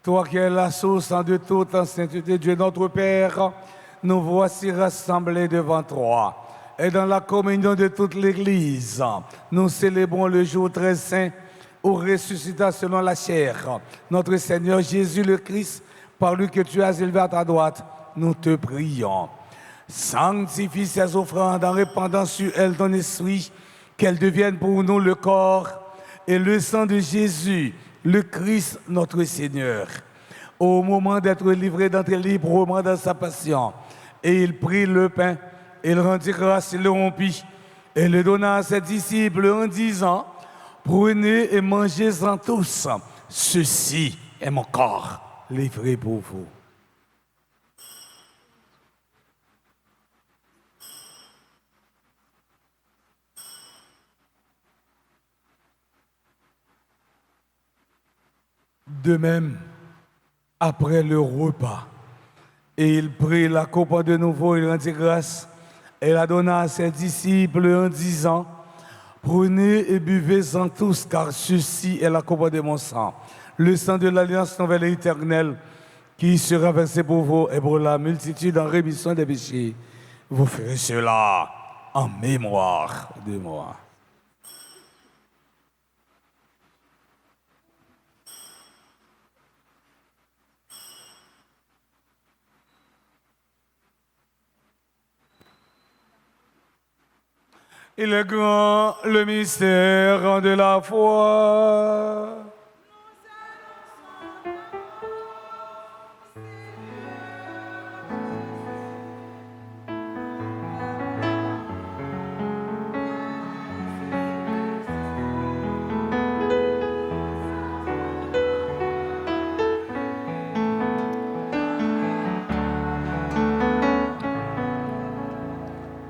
toi qui es la source de toute la sainteté, Dieu notre Père, nous voici rassemblés devant toi. Et dans la communion de toute l'Église, nous célébrons le jour très saint où ressuscita selon la chair notre Seigneur Jésus le Christ, par lui que tu as élevé à ta droite, nous te prions. Sanctifie ces offrandes en répandant sur elles ton esprit, qu'elles deviennent pour nous le corps et le sang de Jésus, le Christ notre Seigneur. Au moment d'être livré d'entrer librement dans sa passion, et il prit le pain, il rendit grâce, il le rompit, et le donna à ses disciples en disant, prenez et mangez-en tous, ceci est mon corps livré pour vous. De même, après le repas, et il prit la coupe de nouveau, il rendit grâce. Elle a donné à ses disciples en disant, prenez et buvez-en tous, car ceci est la coupe de mon sang, le sang de l'alliance nouvelle et éternelle, qui sera versé pour vous et pour la multitude en rémission des péchés. Vous ferez cela en mémoire de moi. Il est grand le mystère de la foi.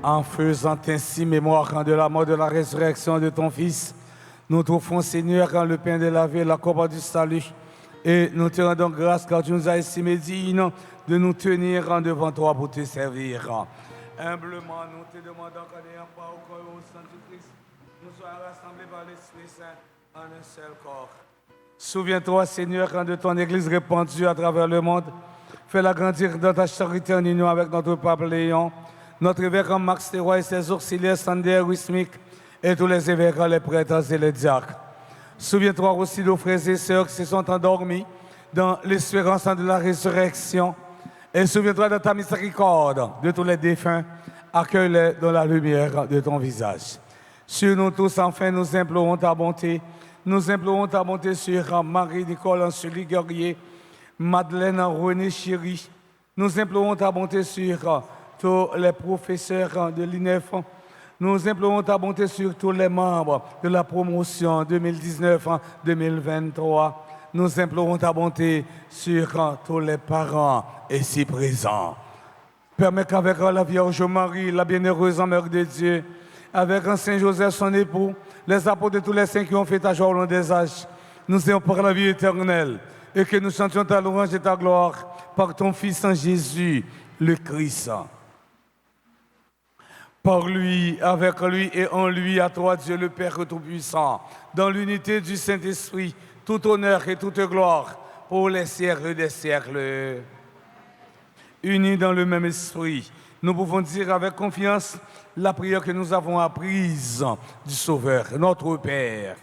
En faisant ainsi mémoire de la mort, de la résurrection de ton Fils, nous t'offrons, Seigneur, le pain de la vie et la coupe du salut. Et nous te rendons grâce car tu nous as estimé dignes de nous tenir devant toi pour te servir. Humblement, nous te demandons qu'en n'ayant pas au corps et au sang du Christ, nous soyons rassemblés par l'Esprit Saint en un seul corps. Souviens-toi, Seigneur, de ton Église répandue à travers le monde. Fais-la grandir dans ta charité en union avec notre pape Léon, notre évêque Max Théroy et ses auxiliaires Sander, Wismic, et tous les évêques, les prêtres et les diacres. Souviens-toi aussi de nos frères et sœurs qui se sont endormis dans l'espérance de la résurrection. Et souviens-toi de ta miséricorde de tous les défunts, accueille-les dans la lumière de ton visage. Sur nous tous, enfin, nous implorons ta bonté. Nous implorons ta bonté sur Marie-Nicole Anseli Guerrier, Madeleine René Chéry. Nous implorons ta bonté sur tous les professeurs de l'INEF. Nous implorons ta bonté sur tous les membres de la promotion 2019-2023. Nous implorons ta bonté sur tous les parents ici présents. Permets qu'avec la Vierge Marie, la bienheureuse Mère de Dieu, avec Saint Joseph, son époux, les apôtres de tous les saints qui ont fait ta joie au long des âges, nous ayons par la vie éternelle et que nous chantions ta louange et ta gloire par ton Fils en Jésus, le Christ. Par lui, avec lui et en lui, à toi, Dieu le Père Tout-Puissant, dans l'unité du Saint-Esprit, tout honneur et toute gloire pour les siècles des siècles. Unis dans le même esprit, nous pouvons dire avec confiance la prière que nous avons apprise du Sauveur, notre Père.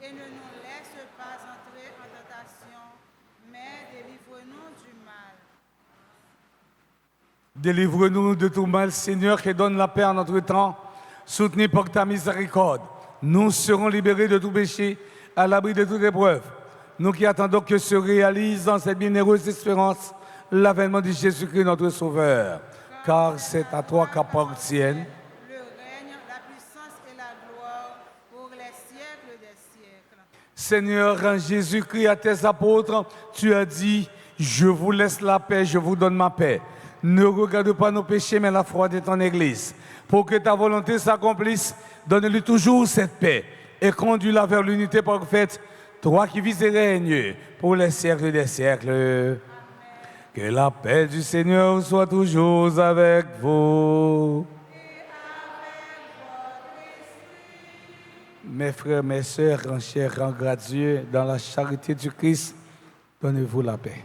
Et ne nous laisse pas entrer en tentation, mais délivre-nous du mal. Délivre-nous de tout mal, Seigneur, et donne la paix à notre temps. Soutenu par ta miséricorde, nous serons libérés de tout péché, à l'abri de toute épreuve. Nous qui attendons que se réalise dans cette bienheureuse espérance l'avènement de Jésus-Christ, notre Sauveur. Car c'est à toi qu'appartiennent Seigneur Jésus-Christ, à tes apôtres, tu as dit, je vous laisse la paix, je vous donne ma paix. Ne regarde pas nos péchés, mais la foi de ton Église. Pour que ta volonté s'accomplisse, donne-lui toujours cette paix et conduis-la vers l'unité parfaite, toi qui vis et règnes pour les siècles des siècles. Amen. Que la paix du Seigneur soit toujours avec vous. Mes frères, mes sœurs, en chair, en grâce, dans la charité du Christ, donnez-vous la paix.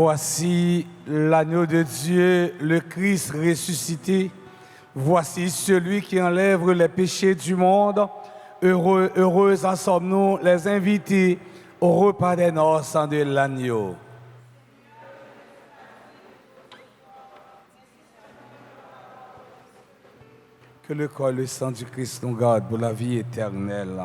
Voici l'agneau de Dieu, le Christ ressuscité. Voici celui qui enlève les péchés du monde. Heureux en sommes-nous les invités au repas des noces de l'agneau. Que le corps et le sang du Christ nous gardent pour la vie éternelle.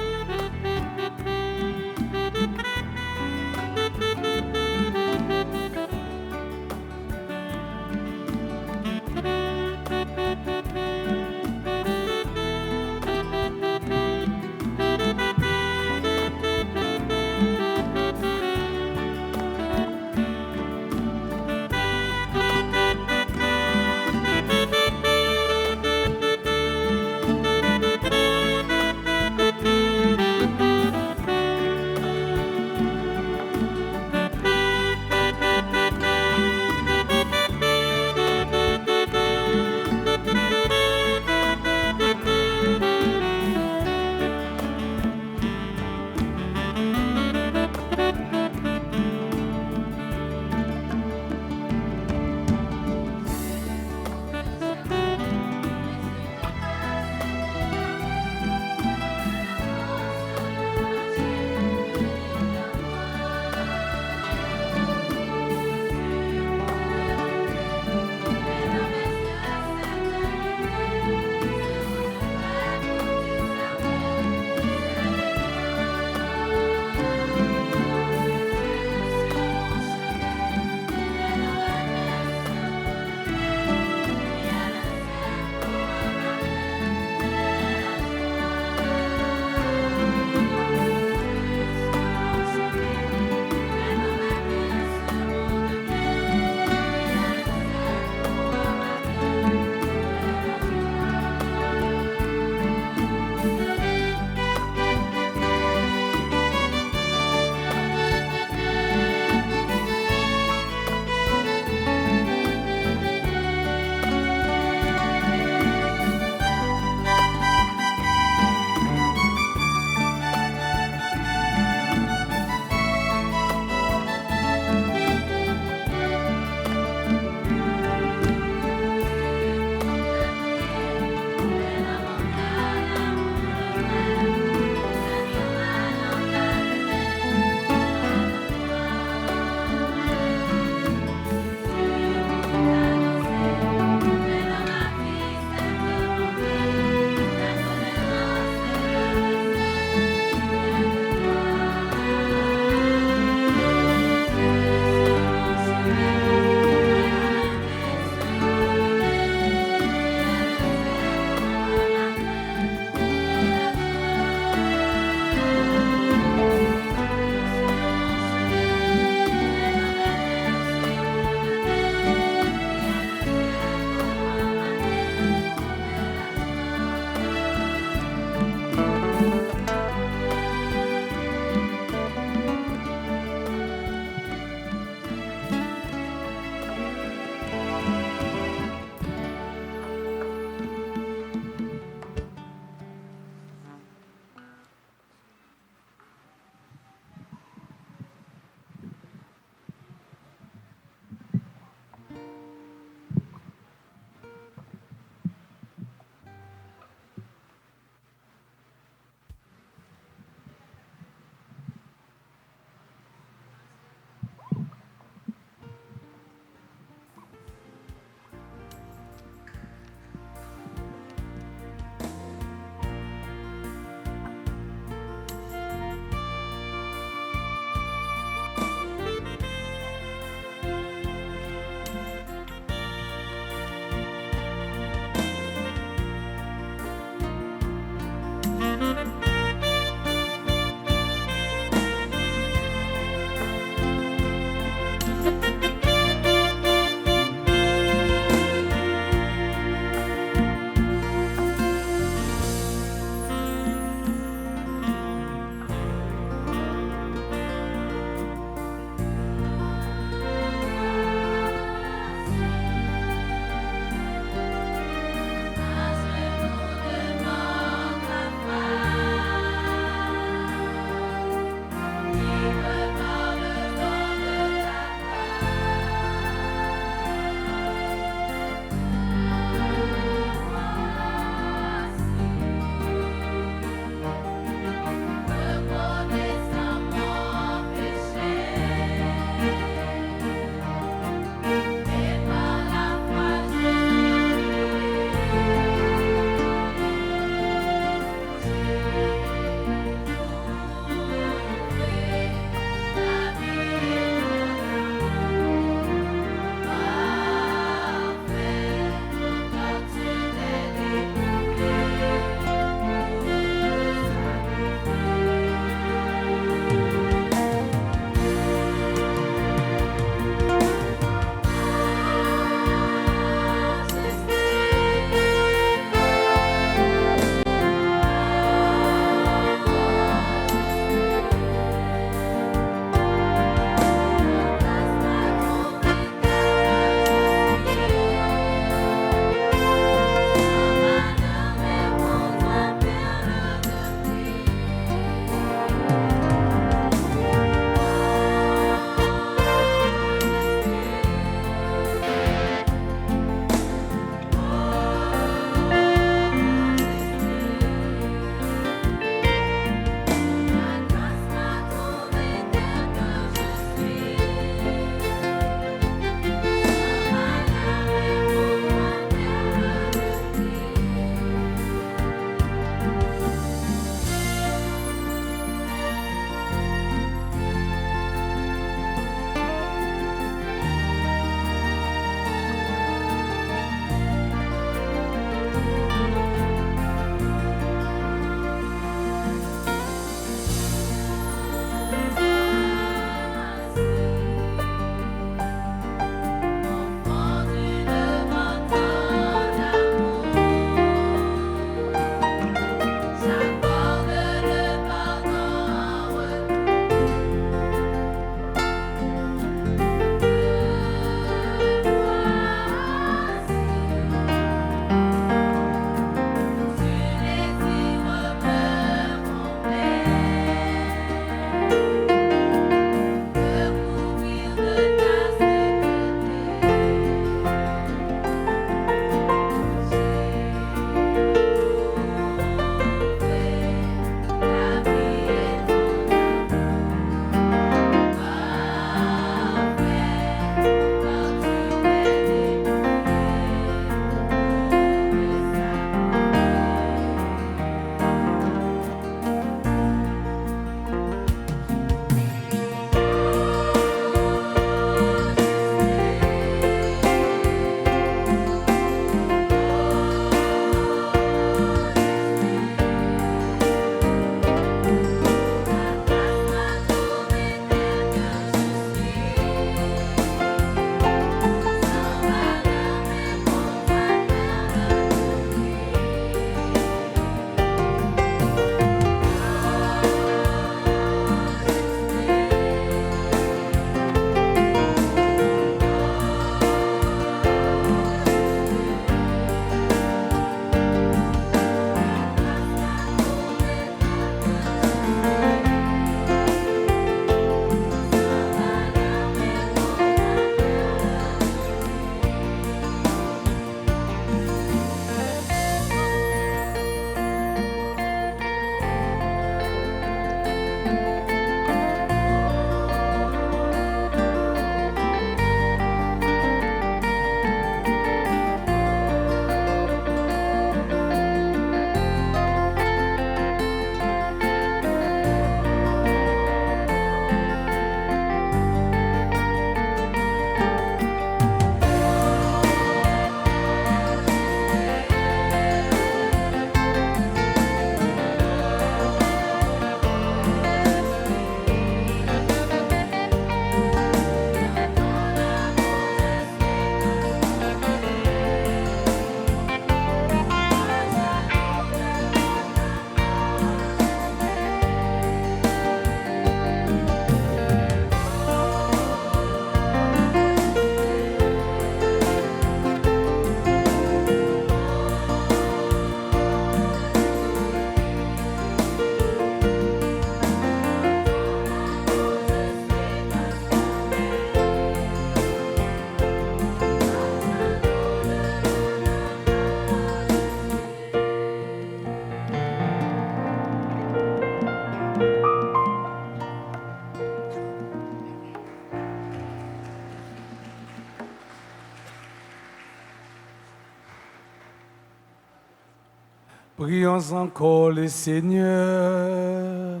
Prions encore le Seigneur.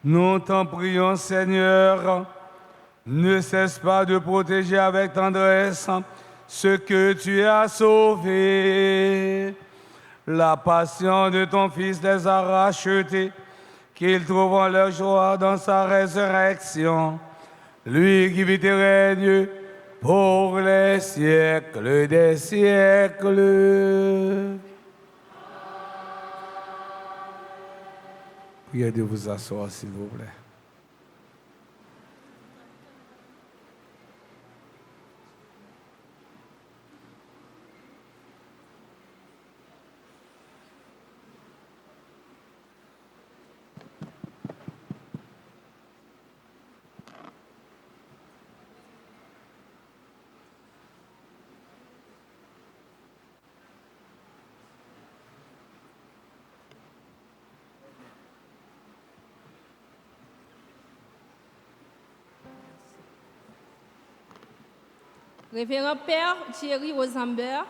Nous t'en prions, Seigneur, ne cesse pas de protéger avec tendresse ce que tu as sauvé. La passion de ton Fils les a rachetés, qu'ils trouvent leur joie dans sa résurrection. Lui qui vit et règne pour les siècles des siècles. Priez de vous asseoir, s'il vous plaît. Révérend Père Thierry Rosenberg,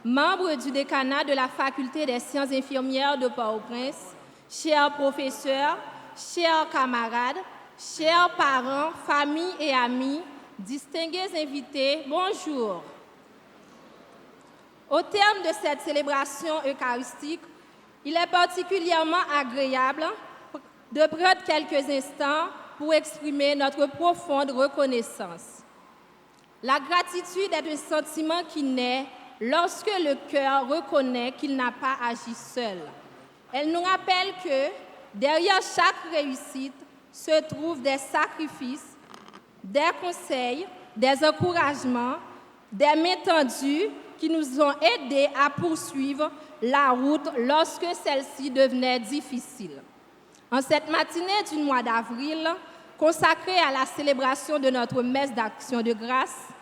membre du décanat de la Faculté des sciences infirmières de Port-au-Prince, chers professeurs, chers camarades, chers parents, familles et amis, distingués invités, bonjour. Au terme de cette célébration eucharistique, il est particulièrement agréable de prendre quelques instants pour exprimer notre profonde reconnaissance. La gratitude est un sentiment qui naît lorsque le cœur reconnaît qu'il n'a pas agi seul. Elle nous rappelle que derrière chaque réussite se trouvent des sacrifices, des conseils, des encouragements, des mains tendues qui nous ont aidés à poursuivre la route lorsque celle-ci devenait difficile. En cette matinée du mois d'avril, consacrée à la célébration de notre messe d'action de grâce,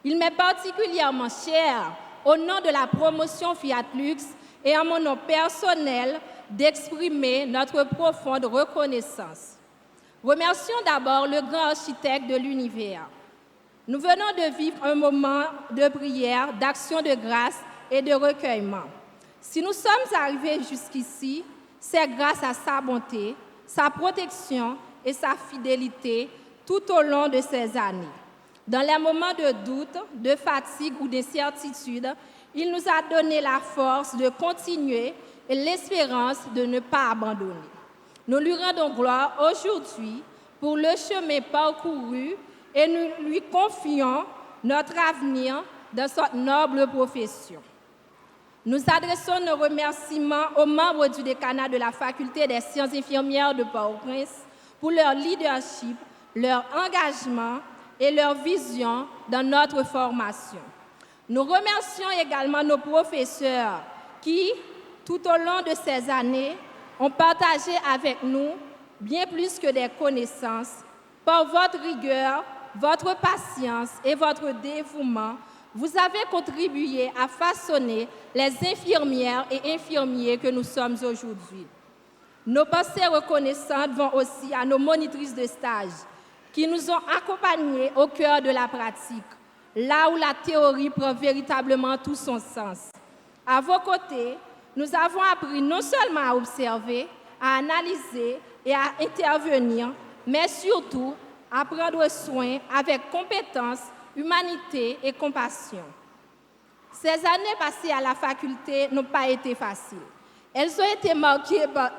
il m'est particulièrement cher, au nom de la promotion Fiat Lux et en mon nom personnel, d'exprimer notre profonde reconnaissance. Remercions d'abord le grand architecte de l'univers. Nous venons de vivre un moment de prière, d'action de grâce et de recueillement. Si nous sommes arrivés jusqu'ici, c'est grâce à sa bonté, sa protection et sa fidélité tout au long de ces années. Dans les moments de doute, de fatigue ou d'incertitude, il nous a donné la force de continuer et l'espérance de ne pas abandonner. Nous lui rendons gloire aujourd'hui pour le chemin parcouru et nous lui confions notre avenir dans cette noble profession. Nous adressons nos remerciements aux membres du décanat de la Faculté des sciences infirmières de Port-au-Prince pour leur leadership, leur engagement et leur vision dans notre formation. Nous remercions également nos professeurs qui, tout au long de ces années, ont partagé avec nous bien plus que des connaissances. Par votre rigueur, votre patience et votre dévouement, vous avez contribué à façonner les infirmières et infirmiers que nous sommes aujourd'hui. Nos pensées reconnaissantes vont aussi à nos monitrices de stage qui nous ont accompagnés au cœur de la pratique, là où la théorie prend véritablement tout son sens. À vos côtés, nous avons appris non seulement à observer, à analyser et à intervenir, mais surtout à prendre soin avec compétence, humanité et compassion. Ces années passées à la faculté n'ont pas été faciles. Elles ont été marquées par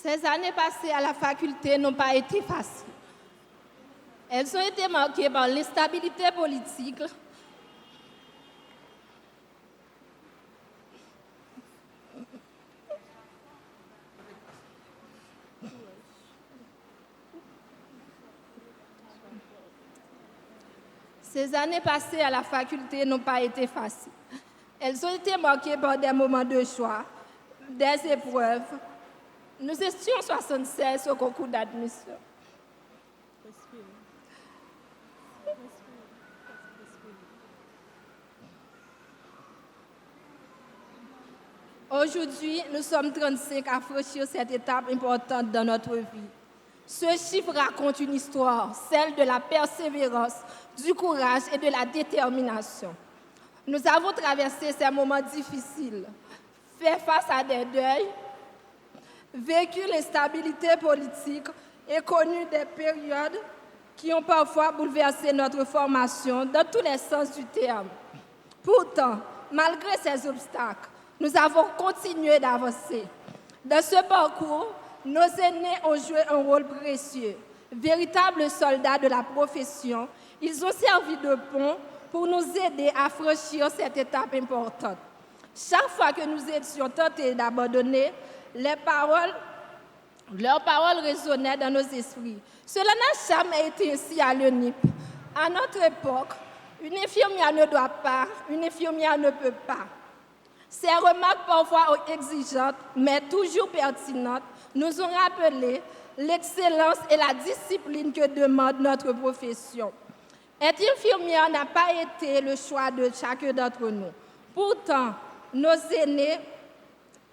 Ces années passées à la faculté n'ont pas été faciles. Elles ont été marquées par l'instabilité politique, Ces années passées à la faculté n'ont pas été faciles. Elles ont été marquées par des moments de choix, des épreuves. Nous étions 76 au concours d'admission. Aujourd'hui, nous sommes 35 à franchir cette étape importante dans notre vie. Ce chiffre raconte une histoire, celle de la persévérance, du courage et de la détermination. Nous avons traversé ces moments difficiles, fait face à des deuils, vécu l'instabilité politique et connu des périodes qui ont parfois bouleversé notre formation dans tous les sens du terme. Pourtant, malgré ces obstacles, nous avons continué d'avancer. Dans ce parcours, nos aînés ont joué un rôle précieux. Véritables soldats de la profession, ils ont servi de pont pour nous aider à franchir cette étape importante. Chaque fois que nous étions tentés d'abandonner, leurs paroles résonnaient dans nos esprits. Cela n'a jamais été ainsi à l'UNIP. À notre époque, une infirmière ne doit pas, une infirmière ne peut pas. Ces remarques parfois exigeantes, mais toujours pertinentes, nous ont rappelé l'excellence et la discipline que demande notre profession. Être infirmière n'a pas été le choix de chacun d'entre nous. Pourtant, nos aînés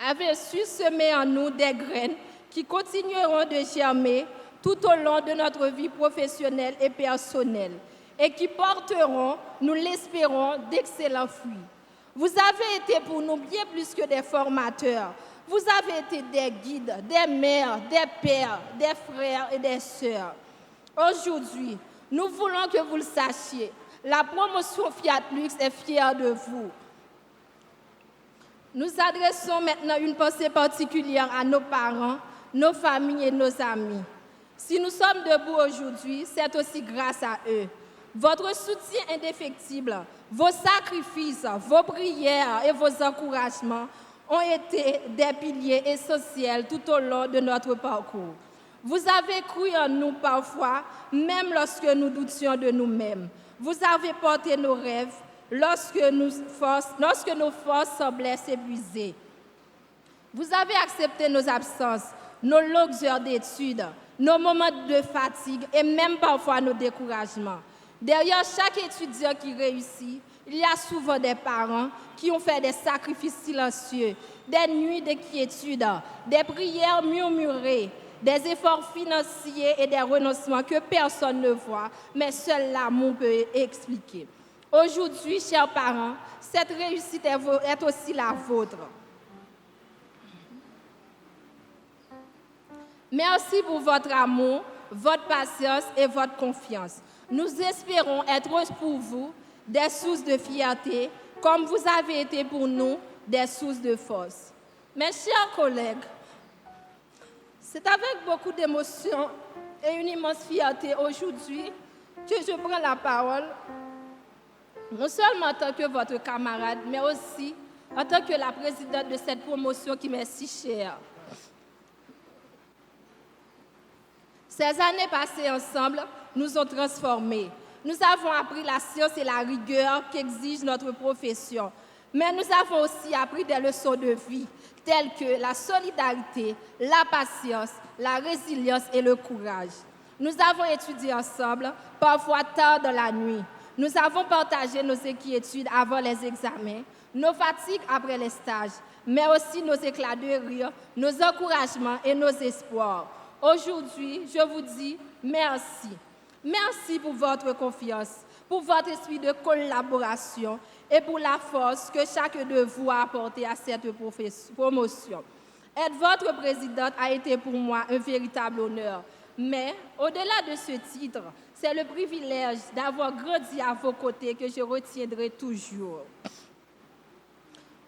avaient su semer en nous des graines qui continueront de germer tout au long de notre vie professionnelle et personnelle et qui porteront, nous l'espérons, d'excellents fruits. Vous avez été pour nous bien plus que des formateurs. Vous avez été des guides, des mères, des pères, des frères et des sœurs. Aujourd'hui, nous voulons que vous le sachiez. La promotion Fiat Lux est fière de vous. Nous adressons maintenant une pensée particulière à nos parents, nos familles et nos amis. Si nous sommes debout aujourd'hui, c'est aussi grâce à eux. Votre soutien indéfectible, vos sacrifices, vos prières et vos encouragements ont été des piliers essentiels tout au long de notre parcours. Vous avez cru en nous parfois, même lorsque nous doutions de nous-mêmes. Vous avez porté nos rêves lorsque nos forces semblaient s'épuiser. Vous avez accepté nos absences, nos longues heures d'études, nos moments de fatigue et même parfois nos découragements. Derrière chaque étudiant qui réussit, il y a souvent des parents qui ont fait des sacrifices silencieux, des nuits de quiétude, des prières murmurées, des efforts financiers et des renoncements que personne ne voit, mais seul l'amour peut expliquer. Aujourd'hui, chers parents, cette réussite est aussi la vôtre. Merci pour votre amour, votre patience et votre confiance. Nous espérons être pour vous des sources de fierté, comme vous avez été pour nous des sources de force. Mes chers collègues, c'est avec beaucoup d'émotion et une immense fierté aujourd'hui que je prends la parole, non seulement en tant que votre camarade, mais aussi en tant que la présidente de cette promotion qui m'est si chère. Ces années passées ensemble nous ont transformés. Nous avons appris la science et la rigueur qu'exige notre profession. Mais nous avons aussi appris des leçons de vie, telles que la solidarité, la patience, la résilience et le courage. Nous avons étudié ensemble, parfois tard dans la nuit. Nous avons partagé nos inquiétudes avant les examens, nos fatigues après les stages, mais aussi nos éclats de rire, nos encouragements et nos espoirs. Aujourd'hui, je vous dis merci. Merci pour votre confiance, pour votre esprit de collaboration et pour la force que chacun de vous a apportée à cette promotion. Être votre présidente a été pour moi un véritable honneur. Mais au-delà de ce titre, c'est le privilège d'avoir grandi à vos côtés que je retiendrai toujours.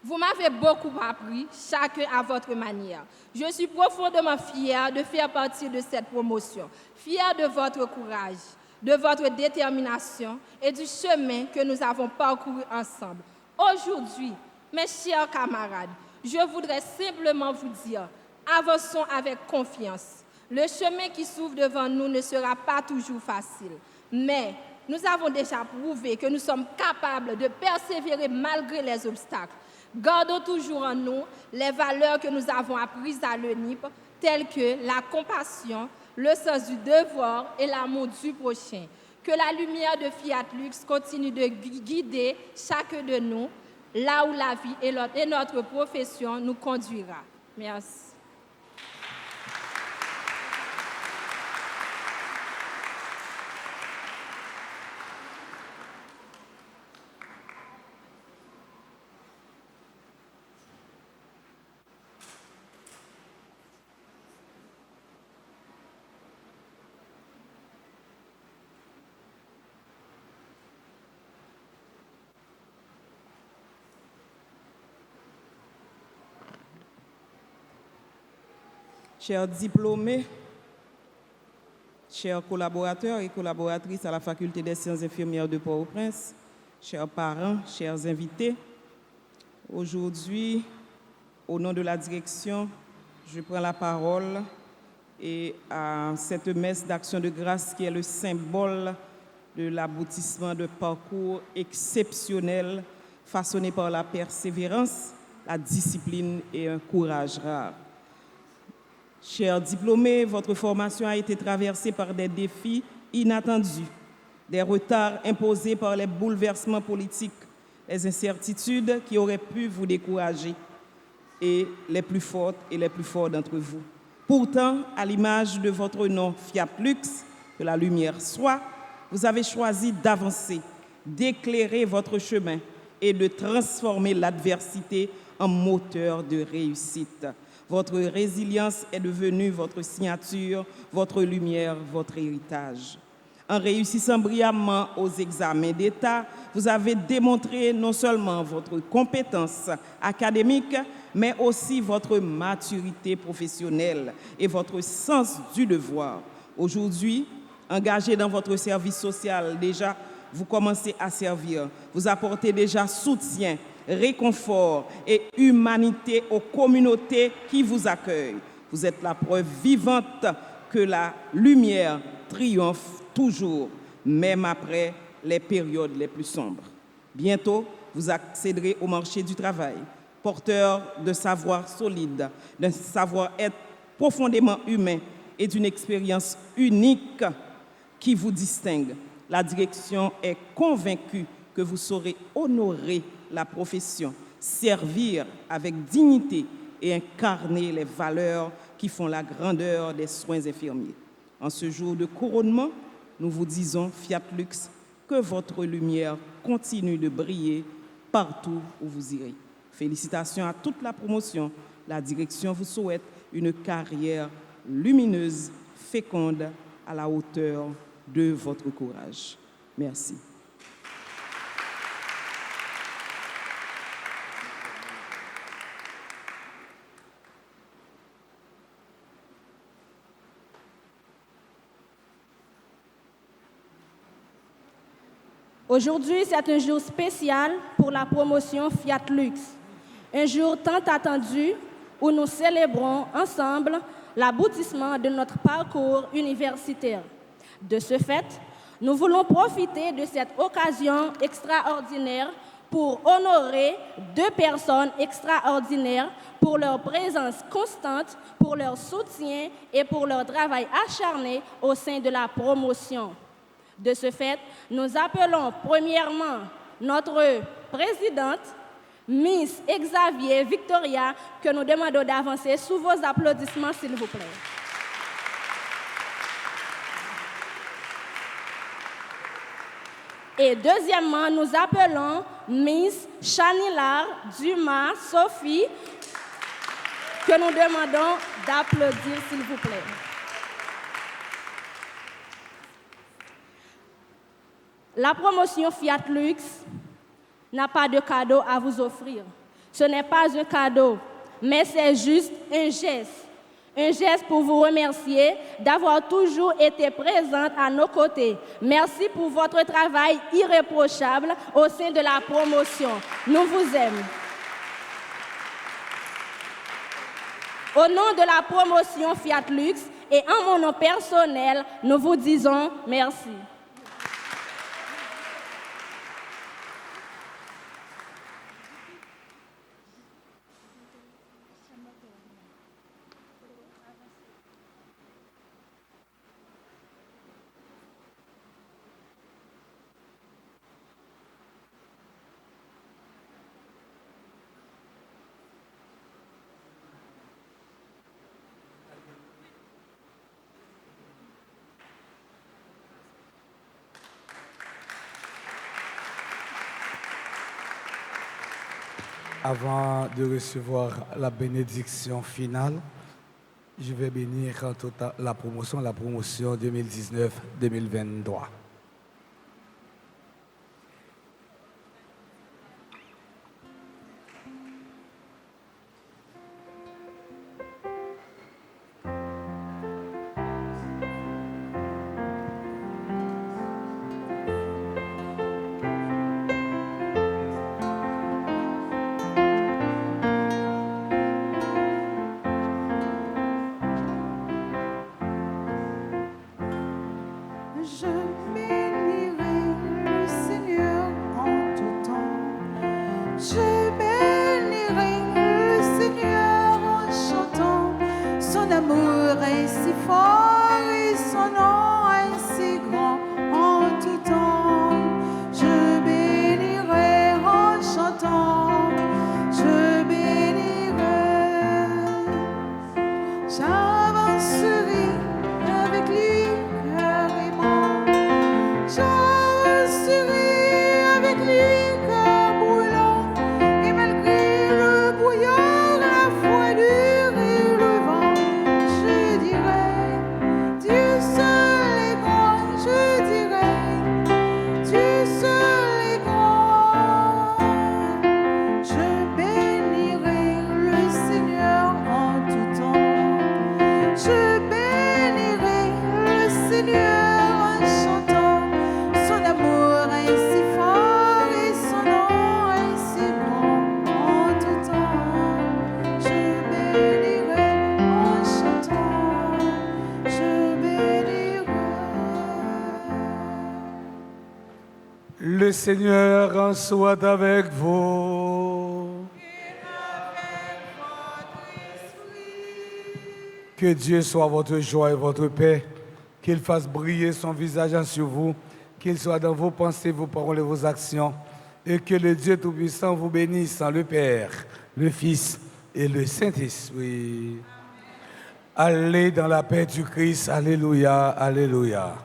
Vous m'avez beaucoup appris, chacun à votre manière. Je suis profondément fière de faire partie de cette promotion, fière de votre courage, de votre détermination et du chemin que nous avons parcouru ensemble. Aujourd'hui, mes chers camarades, je voudrais simplement vous dire, avançons avec confiance. Le chemin qui s'ouvre devant nous ne sera pas toujours facile, mais nous avons déjà prouvé que nous sommes capables de persévérer malgré les obstacles. Gardons toujours en nous les valeurs que nous avons apprises à l'UNIP, telles que la compassion, le sens du devoir et l'amour du prochain. Que la lumière de Fiat Lux continue de guider chacun de nous, là où la vie et notre profession nous conduira. Merci. Chers diplômés, chers collaborateurs et collaboratrices à la Faculté des sciences infirmières de Port-au-Prince, chers parents, chers invités, aujourd'hui, au nom de la direction, je prends la parole et à cette messe d'action de grâce qui est le symbole de l'aboutissement de parcours exceptionnel façonné par la persévérance, la discipline et un courage rare. Chers diplômés, votre formation a été traversée par des défis inattendus, des retards imposés par les bouleversements politiques, les incertitudes qui auraient pu vous décourager, et les plus fortes et les plus forts d'entre vous. Pourtant, à l'image de votre nom Fiat Lux, que la lumière soit, vous avez choisi d'avancer, d'éclairer votre chemin et de transformer l'adversité en moteur de réussite. Votre résilience est devenue votre signature, votre lumière, votre héritage. En réussissant brillamment aux examens d'État, vous avez démontré non seulement votre compétence académique, mais aussi votre maturité professionnelle et votre sens du devoir. Aujourd'hui, engagé dans votre service social, déjà, vous commencez à servir. Vous apportez déjà soutien, réconfort et humanité aux communautés qui vous accueillent. Vous êtes la preuve vivante que la lumière triomphe toujours, même après les périodes les plus sombres. Bientôt, vous accéderez au marché du travail, porteur de savoir solide, d'un savoir-être profondément humain et d'une expérience unique qui vous distingue. La direction est convaincue que vous saurez honorer la profession, servir avec dignité et incarner les valeurs qui font la grandeur des soins infirmiers. En ce jour de couronnement, nous vous disons, Fiat Lux, que votre lumière continue de briller partout où vous irez. Félicitations à toute la promotion. La direction vous souhaite une carrière lumineuse, féconde, à la hauteur de votre courage. Merci. Aujourd'hui, c'est un jour spécial pour la promotion Fiat Lux. Un jour tant attendu où nous célébrons ensemble l'aboutissement de notre parcours universitaire. De ce fait, nous voulons profiter de cette occasion extraordinaire pour honorer 2 personnes extraordinaires pour leur présence constante, pour leur soutien et pour leur travail acharné au sein de la promotion. De ce fait, nous appelons premièrement notre présidente, Miss Xavier Victoria, que nous demandons d'avancer sous vos applaudissements, s'il vous plaît. Et deuxièmement, nous appelons Miss Chanilar Dumas Sophie, que nous demandons d'applaudir, s'il vous plaît. La promotion Fiat Lux n'a pas de cadeau à vous offrir. Ce n'est pas un cadeau, mais c'est juste un geste. Un geste pour vous remercier d'avoir toujours été présente à nos côtés. Merci pour votre travail irréprochable au sein de la promotion. Nous vous aimons. Au nom de la promotion Fiat Lux et en mon nom personnel, nous vous disons merci. Avant de recevoir la bénédiction finale, je vais bénir en total la promotion 2019-2023. Je bénirai le Seigneur en tout temps. Je bénirai le Seigneur en chantant. Son amour est si fort et son nom est si grand en tout temps. Je bénirai en chantant. Je bénirai. J'avancerai avec lui. J'avancerai avec lui comme brûlant, et malgré le brouillard, la froidure et le vent, je dirai, Dieu seul est grand, je dirai, Dieu seul est grand. Je bénirai le Seigneur en tout temps. Je bénirai le Seigneur. Le Seigneur soit avec vous. Que Dieu soit votre joie et votre paix. Qu'il fasse briller son visage sur vous. Qu'il soit dans vos pensées, vos paroles et vos actions. Et que le Dieu Tout-Puissant vous bénisse, le Père, le Fils et le Saint-Esprit. Allez dans la paix du Christ. Alléluia, alléluia.